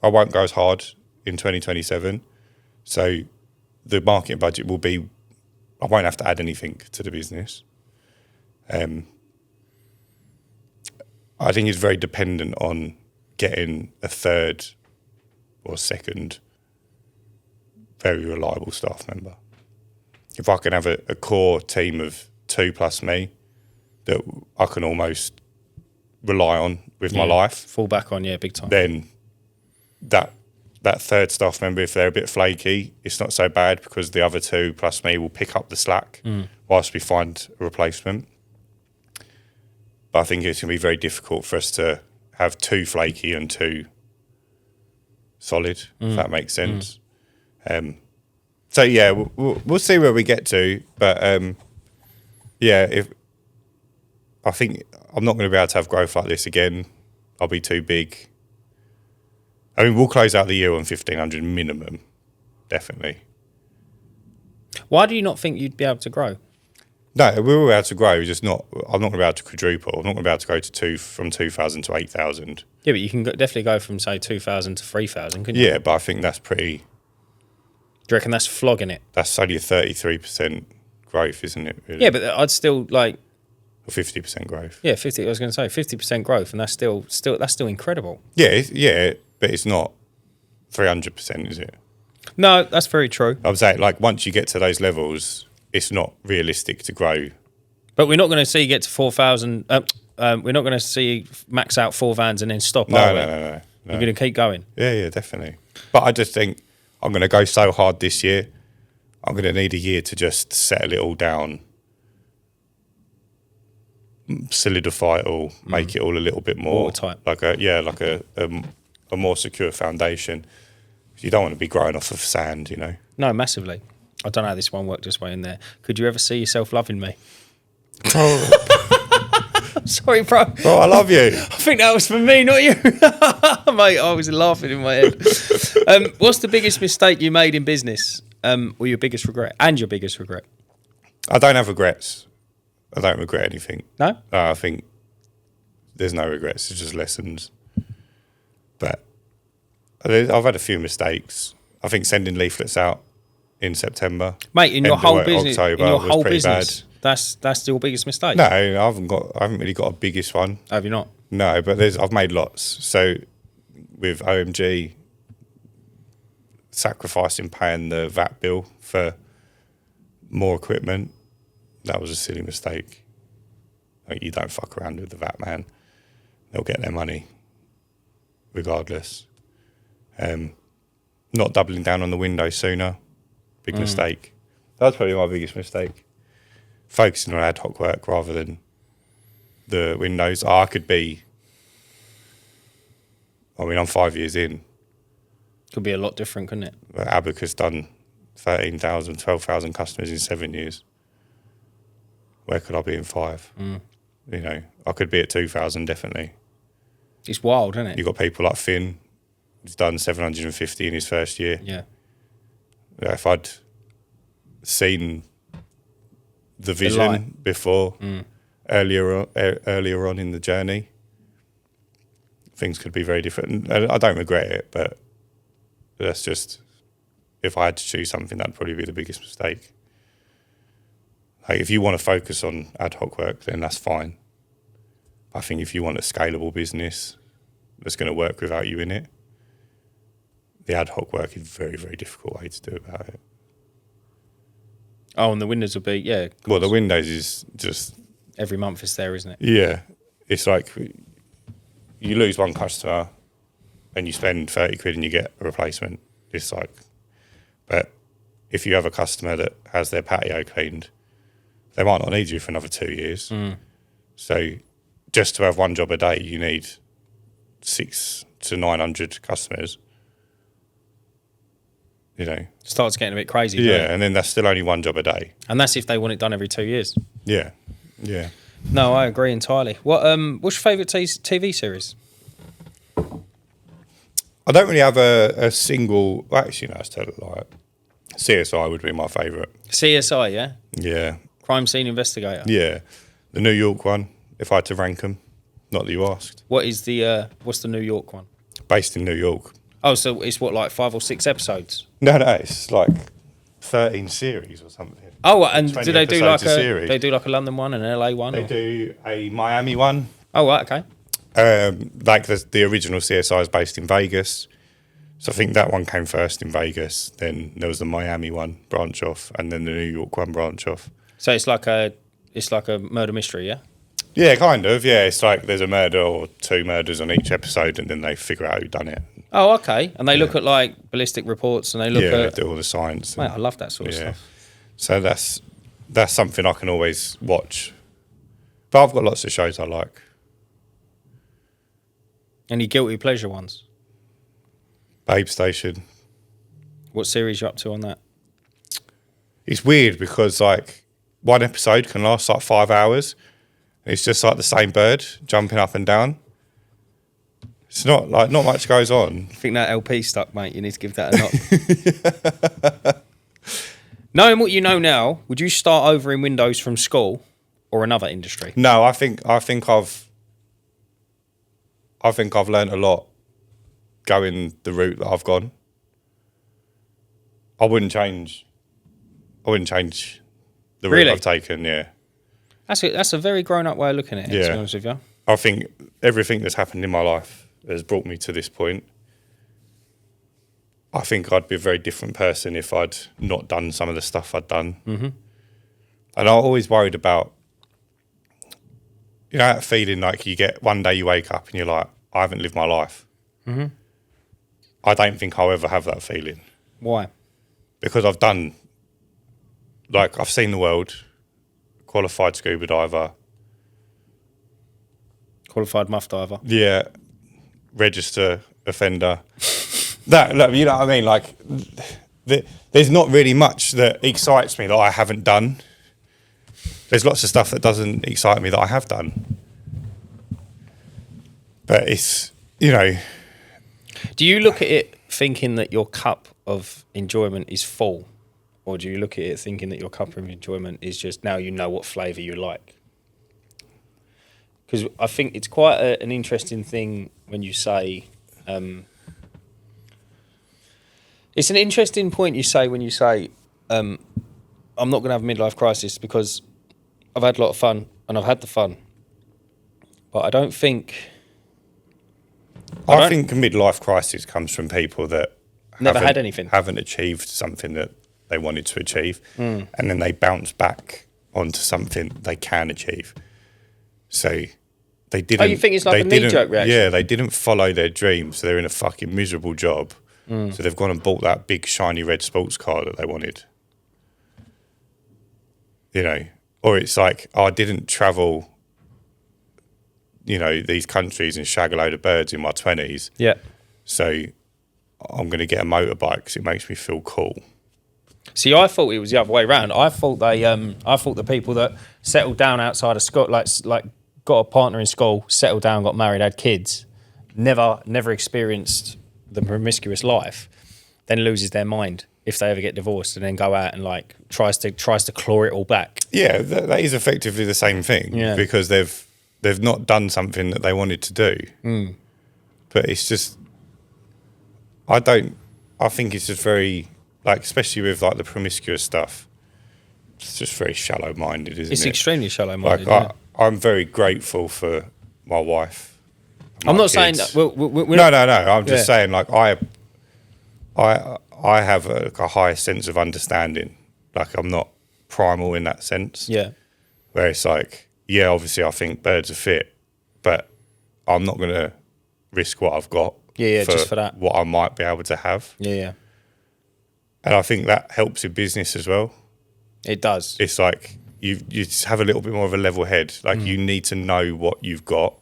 I won't go as hard in 2027. So the marketing budget will be, I won't have to add anything to the business. I think it's very dependent on getting a third or second very reliable staff member. If I can have a core team of 2 plus me that I can almost rely on with my life. Fall back on, big time. Then that third staff member, if they're a bit flaky, it's not so bad because the other 2 plus me will pick up the slack whilst we find a replacement. But I think it's going to be very difficult for us to have 2 flaky and 2 solid, if that makes sense. So yeah, we'll see where we get to, but if I think I'm not going to be able to have growth like this again, I'll be too big. I mean, we'll close out the year on 1,500 minimum, definitely. Why do you not think you'd be able to grow? No, we will be able to grow. Just not. I'm not going to be able to quadruple. I'm not going to be able to go to from 2,000 to 8,000. Yeah, but you can definitely go from say 2,000 to 3,000, couldn't you? Yeah, but I think that's pretty. Do you reckon that's flogging it? That's only a 33% growth, isn't it? Really? Yeah, but I'd still like. Or 50% growth. Yeah, 50. I was going to say 50% growth, and that's still incredible. Yeah, but it's not 300%, is it? No, that's very true. I would say, like, once you get to those levels, it's not realistic to grow. But we're not going to see you get to 4,000. We're not going to see max out 4 vans and then stop. No. You're going to keep going. Yeah, definitely. But I just think I'm going to go so hard this year. I'm going to need a year to just settle it all down, solidify it all, make it all a little bit more watertight. like a more secure foundation. You don't want to be growing off of sand, you know. No, massively. I don't know how this one worked its way in there. Could you ever see yourself loving me? Sorry, bro. Bro, I love you. I think that was for me, not you. Mate, I was laughing in my head. What's the biggest mistake you made in business? Or your biggest regret? And your biggest regret? I don't have regrets. I don't regret anything. No? I think there's no regrets. It's just lessons. But I've had a few mistakes. I think sending leaflets out in September, mate, in your whole business, bad. that's your biggest mistake. No, I haven't really got a biggest one. Have you not? No, but I've made lots. So with OMG, sacrificing paying the VAT bill for more equipment, that was a silly mistake. Like, you don't fuck around with the VAT man. They'll get their money regardless. Not doubling down on the window sooner, big mistake. That was probably my biggest mistake. Focusing on ad hoc work rather than the windows. I'm 5 years in. Could be a lot different, couldn't it? Abacus done 13,000, 12,000 customers in 7 years. Where could I be in 5? You know, I could be at 2,000 definitely. It's wild, isn't it? You've got people like Finn, who's done 750 in his first year. Yeah. If I'd seen the vision before, earlier on in the journey, things could be very different. I don't regret it, but that's just, if I had to choose something, that'd probably be the biggest mistake. Like, if you want to focus on ad hoc work, then that's fine. I think if you want a scalable business that's going to work without you in it, the ad hoc work is a very, very difficult way to do about it. Oh, and the windows will be, yeah. Well, the Windows is just... Every month it's there, isn't it? Yeah. It's like you lose one customer and you spend 30 quid and you get a replacement. It's like... But if you have a customer that has their patio cleaned, they might not need you for another 2 years. So just to have one job a day, you need 600 to 900 customers. You know, Starts getting a bit crazy. yeah, and then that's still only one job a day. And that's if they want it done every 2 years. Yeah. No, I agree entirely. What's your favourite TV series? I don't really have a single... Well, actually, no, it's totally like CSI would be my favourite. CSI, yeah? Yeah. Crime Scene Investigator. Yeah. The New York one, if I had to rank them. Not that you asked. What's the New York one? Based in New York. Oh, so it's what, like 5 or 6 episodes? No, it's like 13 series or something. Oh, and do they do like series. they do like a London one and an LA one? They do a Miami one. Oh, right, okay. Like the original CSI is based in Vegas. So I think that one came first in Vegas. Then there was the Miami one branch off, and then the New York one branch off. So it's like a murder mystery, yeah? Yeah, kind of. Yeah, it's like there's a murder or 2 murders on each episode, and then they figure out who done it. Oh, okay. And they look at like ballistic reports, and they look at they do all the science. Mate, I love that sort of stuff. So that's something I can always watch. But I've got lots of shows I like. Any guilty pleasure ones? Babe Station. What series you up to on that? it's weird because like one episode can last like 5 hours. And it's just like the same bird jumping up and down. It's not much goes on. I think that LP stuck, mate. You need to give that a knock. Knowing what you know now, would you start over in Windows from school or another industry? No, I think I've learned a lot going the route that I've gone. I wouldn't change the route I've taken. Yeah, that's a very grown up way of looking at it. To be honest with you, I think everything that's happened in my life has brought me to this point. I think I'd be a very different person if I'd not done some of the stuff I'd done. Mm-hmm. And I always worried about, you know, that feeling like you get one day you wake up and you're like, I haven't lived my life. Mm-hmm. I don't think I'll ever have that feeling. Why? Because I've seen the world, qualified scuba diver. Qualified muff diver. Yeah, register offender. That, look, you know what I mean? Like, there's not really much that excites me that I haven't done. There's lots of stuff that doesn't excite me that I have done. But it's, you know. Do you look at it thinking that your cup of enjoyment is full? Or do you look at it thinking that your cup of enjoyment is just now you know what flavour you like? Because I think it's quite an interesting thing when you say... it's an interesting point you say when you say, I'm not going to have a midlife crisis because I've had a lot of fun and I've had the fun. But I don't think... I think a midlife crisis comes from people that never had anything, haven't achieved something that they wanted to achieve, and then they bounce back onto something they can achieve. So they didn't. Oh, you think it's like a knee-jerk reaction? Yeah, they didn't follow their dreams. So they're in a fucking miserable job. So they've gone and bought that big shiny red sports car that they wanted. You know, or it's like, oh, I didn't travel, you know, these countries and shag a load of birds in my 20s. Yeah. So I'm going to get a motorbike because it makes me feel cool. See, I thought it was the other way around. I thought the people that settled down outside of school, like got a partner in school, settled down, got married, had kids, never experienced the promiscuous life, then loses their mind if they ever get divorced and then go out and like tries to claw it all back. Yeah, that is effectively the same thing because they've not done something that they wanted to do. But it's just, I think it's just very, like, especially with like the promiscuous stuff, it's just very shallow-minded, isn't it? It's extremely shallow-minded. Like, I'm very grateful for my wife. I'm not saying that. No. I'm just saying, like, I have a high sense of understanding. Like, I'm not primal in that sense. Yeah. Where it's like, yeah, obviously I think birds are fit, but I'm not going to risk what I've got. Just for that. What I might be able to have. Yeah. And I think that helps in business as well. It does. It's like you just have a little bit more of a level head. Like you need to know what you've got.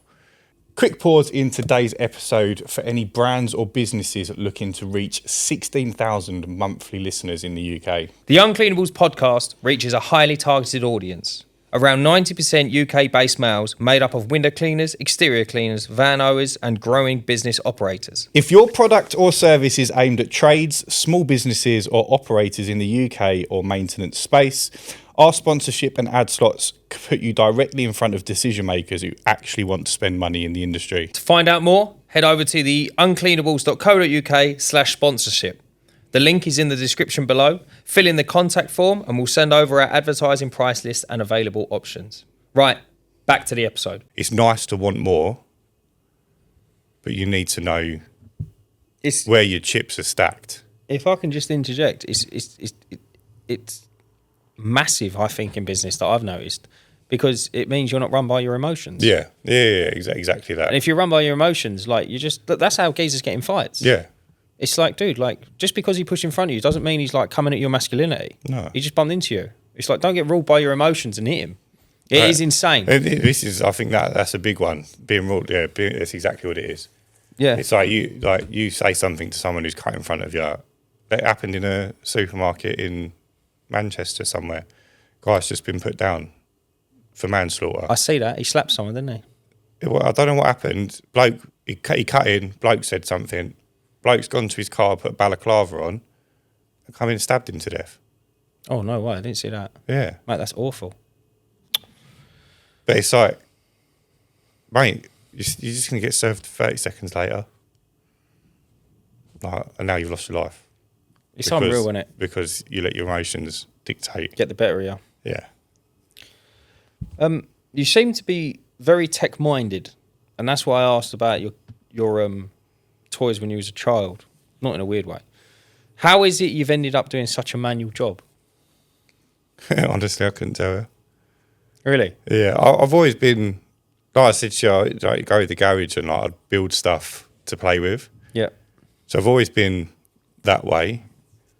Quick pause in today's episode for any brands or businesses looking to reach 16,000 monthly listeners in the UK. The Uncleanables podcast reaches a highly targeted audience. Around 90% UK-based males made up of window cleaners, exterior cleaners, van owners and growing business operators. If your product or service is aimed at trades, small businesses or operators in the UK or maintenance space, our sponsorship and ad slots put you directly in front of decision makers who actually want to spend money in the industry. To find out more, head over to the uncleanables.co.uk/sponsorship. The link is in the description below. Fill in the contact form and we'll send over our advertising price list and available options. Right, back to the episode. It's nice to want more, but you need to know where your chips are stacked. If I can just interject, it's massive, I think, in business that I've noticed, because it means you're not run by your emotions. Yeah, exactly that. And if you're run by your emotions, like that's how geezers get in fights. Yeah. It's like, dude, like, just because he pushed in front of you doesn't mean he's like coming at your masculinity. No. He just bumped into you. It's like, don't get ruled by your emotions and hit him. It is insane. I think that's a big one. Being ruled, that's exactly what it is. Yeah. It's like you say something to someone who's cut in front of you. That happened in a supermarket in Manchester somewhere. Guy's just been put down for manslaughter. I see that. He slapped someone, didn't he? I don't know what happened. Bloke, he cut in. Bloke said something. Bloke's gone to his car, put a balaclava on, and come in and stabbed him to death. Oh, no way. I didn't see that. Yeah. Mate, that's awful. But it's like, mate, you're just going to get served 30 seconds later. Like, and now you've lost your life. It's unreal, isn't it? Because you let your emotions dictate. Get the better of you. Yeah. You seem to be very tech-minded, and that's why I asked about your toys when you was a child. Not in a weird way. How is it you've ended up doing such a manual job? Honestly, I couldn't tell you. Really? Yeah, I've always been, like I said to you, I'd go to the garage and like, I'd build stuff to play with. Yeah. So I've always been that way,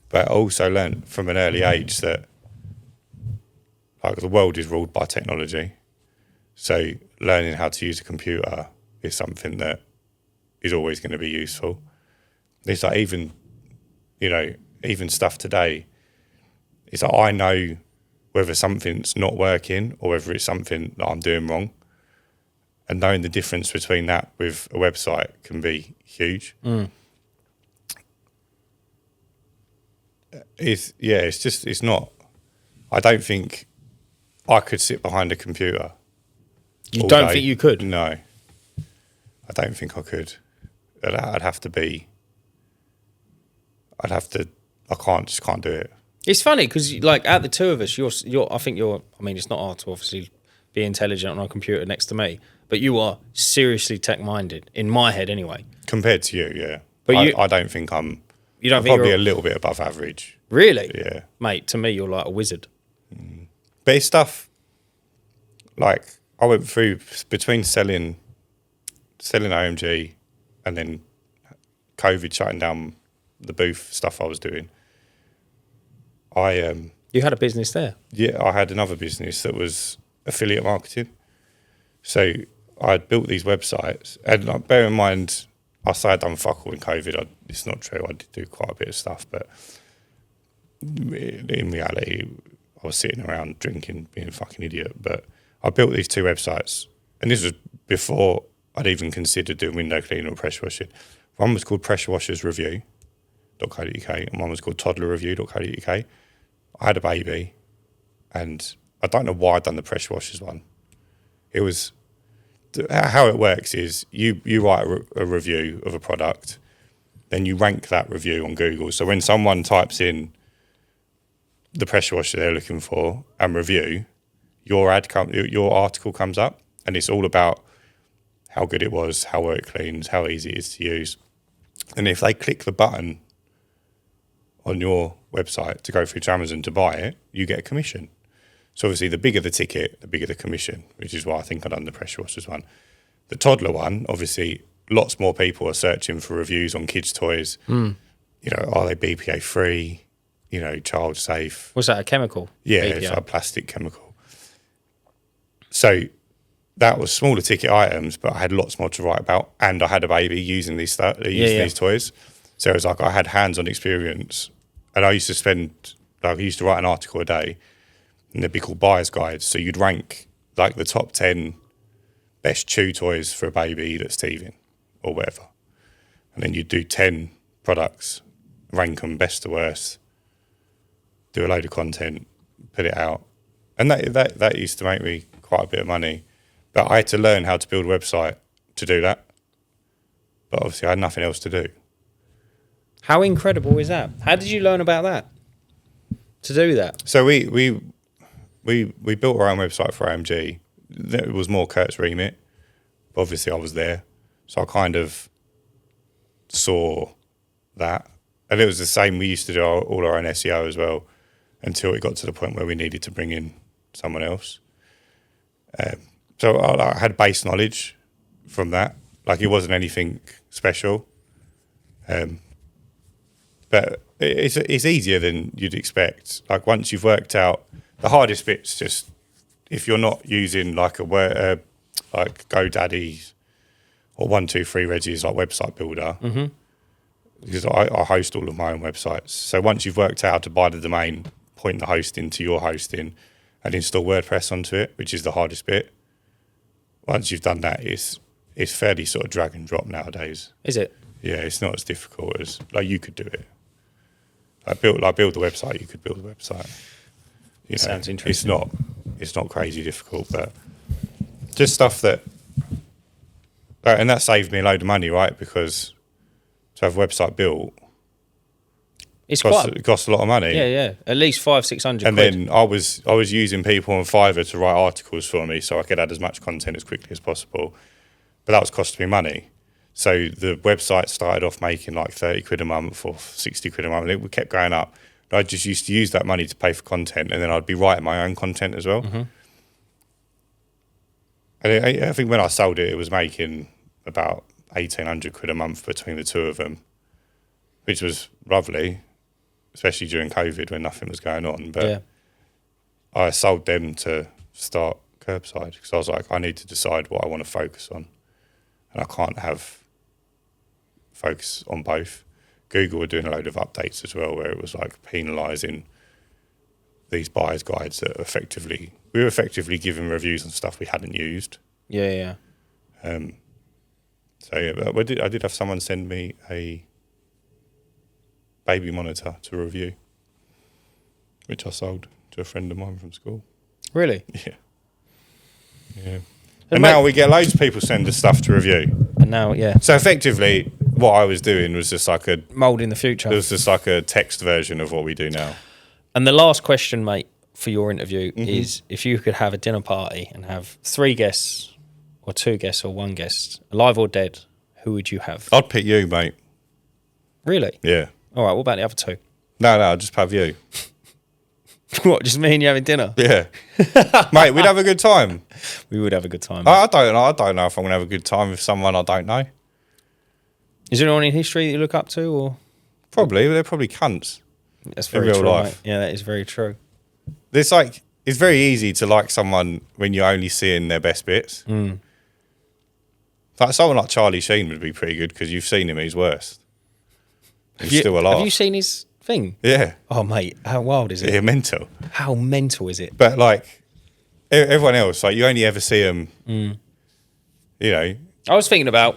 but I also learnt from an early age that like the world is ruled by technology. So learning how to use a computer is something that is always going to be useful. It's like even stuff today, it's like I know whether something's not working or whether it's something that I'm doing wrong. And knowing the difference between that with a website can be huge. It's not. I don't think I could sit behind a computer. You don't think you could? No, I don't think I could. I'd have to. I can't do it. It's funny because, like, out the two of us, I think you're. I mean, it's not hard to obviously be intelligent on a computer next to me, but you are seriously tech-minded in my head, anyway. Compared to you, yeah. But I don't think I'm. You don't I'm think probably you're a little bit above average. Really? Yeah, mate. To me, you're like a wizard. But it's stuff like I went through between selling OMG and then COVID shutting down the booth stuff I was doing. You had a business there? Yeah, I had another business that was affiliate marketing. So I'd built these websites, and like, bear in mind, I say I'd done fuck all in COVID. It's not true. I did do quite a bit of stuff, but in reality, I was sitting around drinking, being a fucking idiot. But I built these two websites, and this was before I'd even considered doing window cleaning or pressure washing. One was called pressurewashersreview.co.uk, and one was called toddlerreview.co.uk. I had a baby, and I don't know why I'd done the pressure washers one. It was how it works is you write a review of a product, then you rank that review on Google. So when someone types in the pressure washer they're looking for and review, your article comes up, and it's all about how good it was, how well it cleans, how easy it is to use. And if they click the button on your website to go through to Amazon to buy it, you get a commission. So obviously the bigger the ticket, the bigger the commission, which is why I think I've done the pressure washers one. The toddler one, obviously lots more people are searching for reviews on kids' toys. You know, are they BPA free? You know, child safe. Was that a chemical? Yeah, BPA? it's like a plastic chemical. So that was smaller ticket items, but I had lots more to write about, and I had a baby using these toys. So it was like I had hands-on experience, and I used to write an article a day, and they'd be called buyer's guides. So you'd rank like the top 10 best chew toys for a baby that's teething or whatever, and then you'd do 10 products, rank them best to worst, do a load of content, put it out, and that used to make me quite a bit of money. But I had to learn how to build a website to do that. But obviously I had nothing else to do. How incredible is that? How did you learn about that? To do that? So we built our own website for AMG. It was more Kurt's remit. But obviously I was there. So I kind of saw that. And it was the same. We used to do all our own SEO as well until it got to the point where we needed to bring in someone else. So I had base knowledge from that. Like it wasn't anything special. But it's easier than you'd expect. Like once you've worked out, the hardest bit's just if you're not using like like GoDaddy or 123Reg's like website builder, because I host all of my own websites. So once you've worked out how to buy the domain point the hosting to your hosting and install WordPress onto it, which is the hardest bit. Once you've done that, it's fairly sort of drag and drop nowadays. Is it? Yeah, it's not as difficult as like you could do it. Build the website. You could build the website. You know, sounds interesting. It's not crazy difficult, but just stuff that, and that saved me a load of money, right? Because to have a website built, It costs a lot of money. Yeah. At least 500-600 And quid. then I was using people on Fiverr to write articles for me, so I could add as much content as quickly as possible. But that was costing me money. So the website started off making like 30 quid a month or 60 quid a month, and it kept going up. I just used to use that money to pay for content, and then I'd be writing my own content as well. Mm-hmm. And I think when I sold it, it was making about 1,800 quid a month between the two of them, which was lovely, especially during COVID when nothing was going on. But Yeah. I sold them to start Kirbside because I was like, I need to decide what I want to focus on, and I can't have focus on both. Google were doing a load of updates as well, where it was like penalising these buyer's guides that we were effectively giving reviews on stuff we hadn't used. Yeah. So yeah, but I did have someone send me a baby monitor to review, which I sold to a friend of mine from school. Really? Yeah. And now we get loads of people send us stuff to review. And now, yeah. So effectively, what I was doing was just like Mould in the future. it was just like a text version of what we do now. And the last question, mate, for your interview Mm-hmm. is if you could have a dinner party and have 3 guests or 2 guests or 1 guest, alive or dead, who would you have? I'd pick you, mate. Really? Yeah. All right, what about the other 2? No, I'll just have you. What, just me and you having dinner? Yeah. Mate, we'd have a good time. We would have a good time. I don't know if I'm going to have a good time with someone I don't know. Is there anyone in history that you look up to? Or Probably. They're probably cunts. That's very real true, life. mate. Yeah, that is very true. It's very easy to like someone when you're only seeing their best bits. Like someone like Charlie Sheen would be pretty good because you've seen him at his worst. He's still alive. Have you seen his thing? Yeah. Oh, mate, how wild is it? Yeah, mental. How mental is it? But like everyone else, like you only ever see them, you know. I was thinking about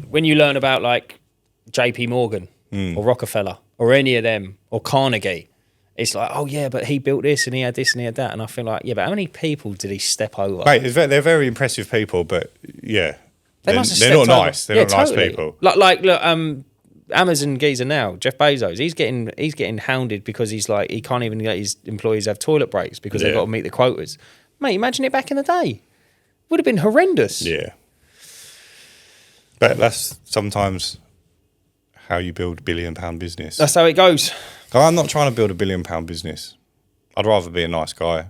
when you learn about like JP Morgan or Rockefeller or any of them or Carnegie, it's like, oh yeah, but he built this and he had this and he had that. And I feel like, yeah, but how many people did he step over? Mate, they're very impressive people, but yeah, They must have they're not stepped over. nice. They're Yeah, not nice totally. people. Look, Amazon geezer now, Jeff Bezos, he's getting hounded because he's like, he can't even let his employees have toilet breaks because they've Yeah. got to meet the quotas. Mate, imagine it back in the day. Would have been horrendous. Yeah. But that's sometimes how you build a £1 billion business. That's how it goes. I'm not trying to build a £1 billion business. I'd rather be a nice guy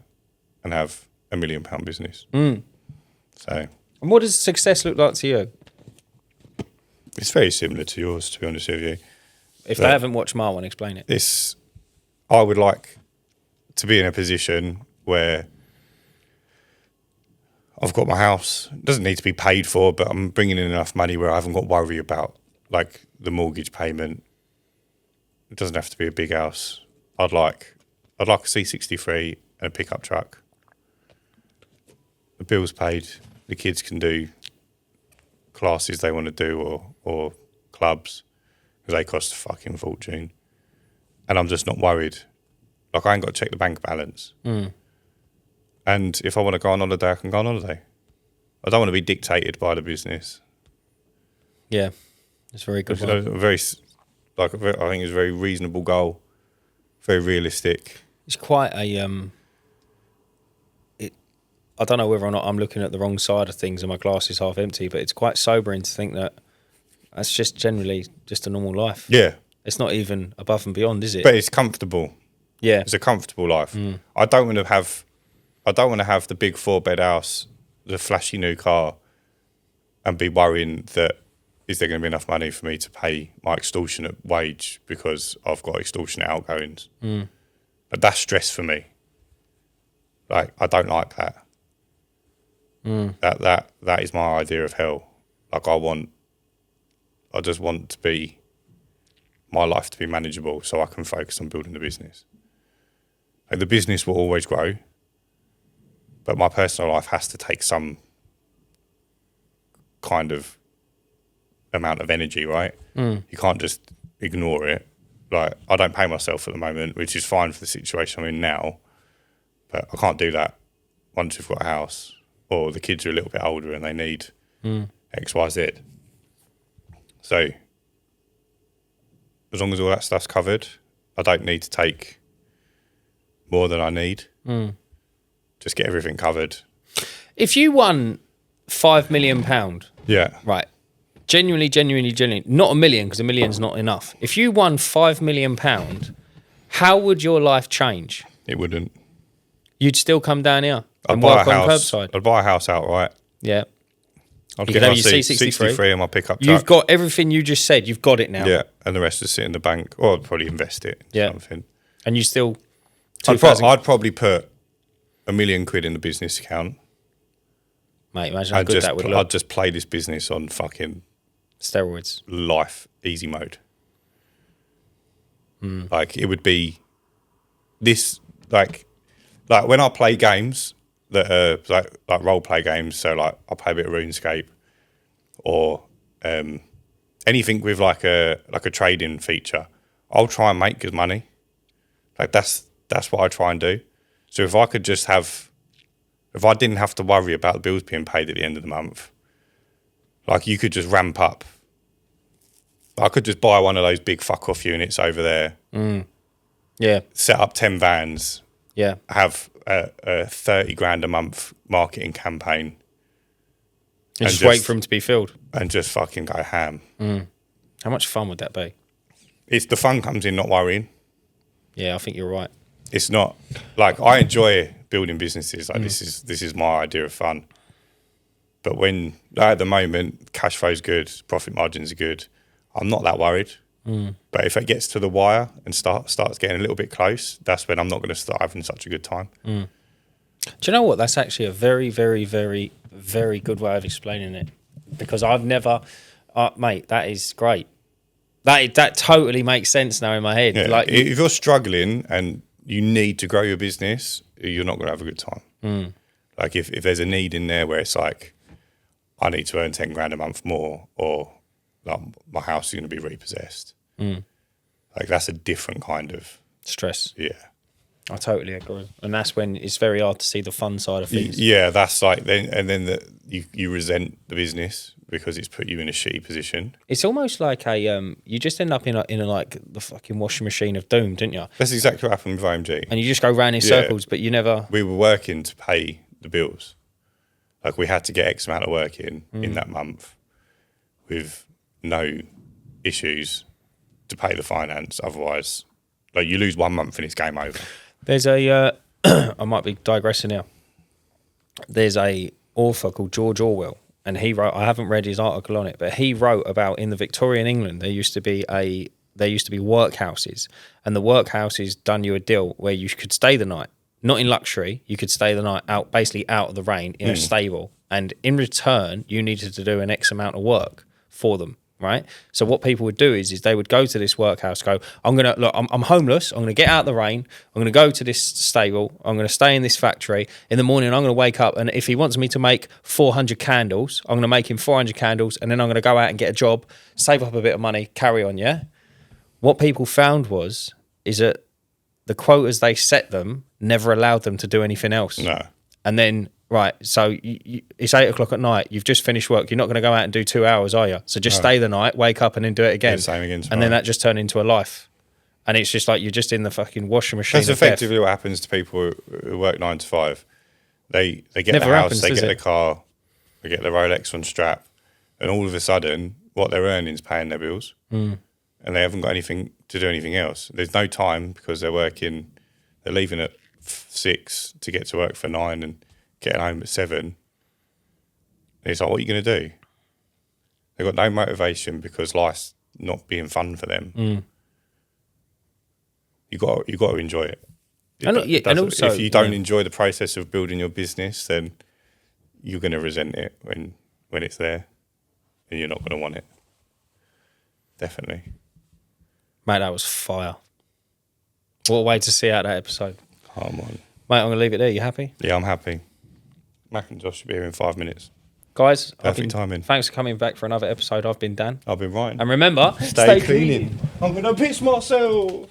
and have a £1 million business. So And what does success look like to you? it's very similar to yours, to be honest with you. If they haven't watched Marwan, explain it. I would like to be in a position where I've got my house. It doesn't need to be paid for, but I'm bringing in enough money where I haven't got to worry about like the mortgage payment. It doesn't have to be a big house. I'd like a C63 and a pickup truck. The bills paid. The kids can do classes they want to do or clubs because they cost a fucking fortune. And I'm just not worried. Like I ain't got to check the bank balance. And if I want to go on holiday, I can go on holiday. I don't want to be dictated by the business. Yeah, it's a very good Which one. is I think it's a very reasonable goal, very realistic. It's quite a I don't know whether or not I'm looking at the wrong side of things and my glass is half empty, but it's quite sobering to think that that's just generally just a normal life. Yeah, It's not even above and beyond, is it? but it's comfortable. Yeah. It's a comfortable life. I don't want to have the big 4-bed house, the flashy new car, and be worrying that is there going to be enough money for me to pay my extortionate wage because I've got extortionate outgoings. But that's stress for me. Like I don't like that. That is my idea of hell. Like I just want my life to be manageable so I can focus on building the business. Like the business will always grow, but my personal life has to take some kind of amount of energy, right? You can't just ignore it. Like, I don't pay myself at the moment, which is fine for the situation I'm in now, but I can't do that once we've got a house or the kids are a little bit older and they need X, Y, Z. So as long as all that stuff's covered, I don't need to take more than I need. Just get everything covered. If you won £5 million, Yeah. right, genuinely, not a million, because a million's not enough. If you won £5 million, how would your life change? It wouldn't. You'd still come down here I'd and buy work a on house. Curbside. I'd buy a house outright. Yeah. I'd You get could my have your C63. C63 and my pickup truck. You've got everything you just said. You've got it now. Yeah, and the rest would sit in the bank, or I'd probably invest it in something. And you still... I'd probably put £1 million in the business account. Mate, imagine how good that would look. I'd just play this business on fucking Steroids. life easy mode. Like it would be this like when I play games that are like role play games. So like I play a bit of RuneScape or anything with like a trading feature. I'll try and make good money. Like that's what I try and do. So if I didn't have to worry about the bills being paid at the end of the month, like you could just ramp up. I could just buy one of those big fuck off units over there. Yeah. Set up 10 vans. Yeah. Have a 30 grand a month marketing campaign. And just wait for them to be filled. And just fucking go ham. How much fun would that be? It's the fun comes in not worrying. Yeah, I think you're right. It's not like I enjoy building businesses. Like this is my idea of fun. But when at the moment cash flow's good, profit margins are good, I'm not that worried. But if it gets to the wire and starts getting a little bit close, that's when I'm not going to start having such a good time. Do you know what? That's actually a very, very, very, very good way of explaining it. Because I've never, mate, that is great. That totally makes sense now in my head. Yeah. Like if you're struggling and you need to grow your business, you're not going to have a good time. Like if there's a need in there where it's like, I need to earn 10 grand a month more, or like my house is going to be repossessed. Like that's a different kind of stress. Yeah. I totally agree. And that's when it's very hard to see the fun side of things. Yeah, that's like then you resent the business because it's put you in a shitty position. It's almost like you just end up in a like the fucking washing machine of doom, didn't you? That's exactly what happened with OMG. And you just go round in circles, but you never... We were working to pay the bills. Like we had to get X amount of work in that month with no issues to pay the finance. Otherwise, like you lose 1 month and it's game over. There's a... I might be digressing now. There's a author called George Orwell, and he wrote... I haven't read his article on it, but he wrote about in the Victorian England, there used to be workhouses, and the workhouses done you a deal where you could stay the night. Not in luxury, you could stay the night out, basically out of the rain in a stable. And in return, you needed to do an X amount of work for them, right? So what people would do is they would go to this workhouse, go, I'm homeless, I'm going to get out of the rain, I'm going to go to this stable, I'm going to stay in this factory. In the morning, I'm going to wake up, and if he wants me to make 400 candles, I'm going to make him 400 candles, and then I'm going to go out and get a job, save up a bit of money, carry on, yeah? What people found is that the quotas they set them never allowed them to do anything else. No. And then, right, so it's 8 o'clock at night. You've just finished work. You're not going to go out and do 2 hours, are you? So just stay the night, wake up, and then do it again. Same again tomorrow. And then that just turned into a life. And it's just like you're just in the fucking washing machine. That's effectively what happens to people who work 9 to 5. They get Never the house, happens, they does get it? the car, they get the Rolex on strap, and all of a sudden, what they're earning is paying their bills. And they haven't got anything to do anything else. There's no time because they're working. They're leaving at 6 to get to work for 9 and getting home at 7. And it's like, what are you going to do? They've got no motivation because life's not being fun for them. You got to enjoy it. And also, if you don't enjoy the process of building your business, then you're going to resent it when it's there, and you're not going to want it. Definitely. Mate, that was fire. What a way to see out that episode. Come on. Mate, I'm going to leave it there. You happy? Yeah, I'm happy. Mac and Josh should be here in 5 minutes. Guys, Perfect timing. Thanks for coming back for another episode. I've been Dan. I've been Ryan. And remember, Stay cleaning. I'm going to piss myself.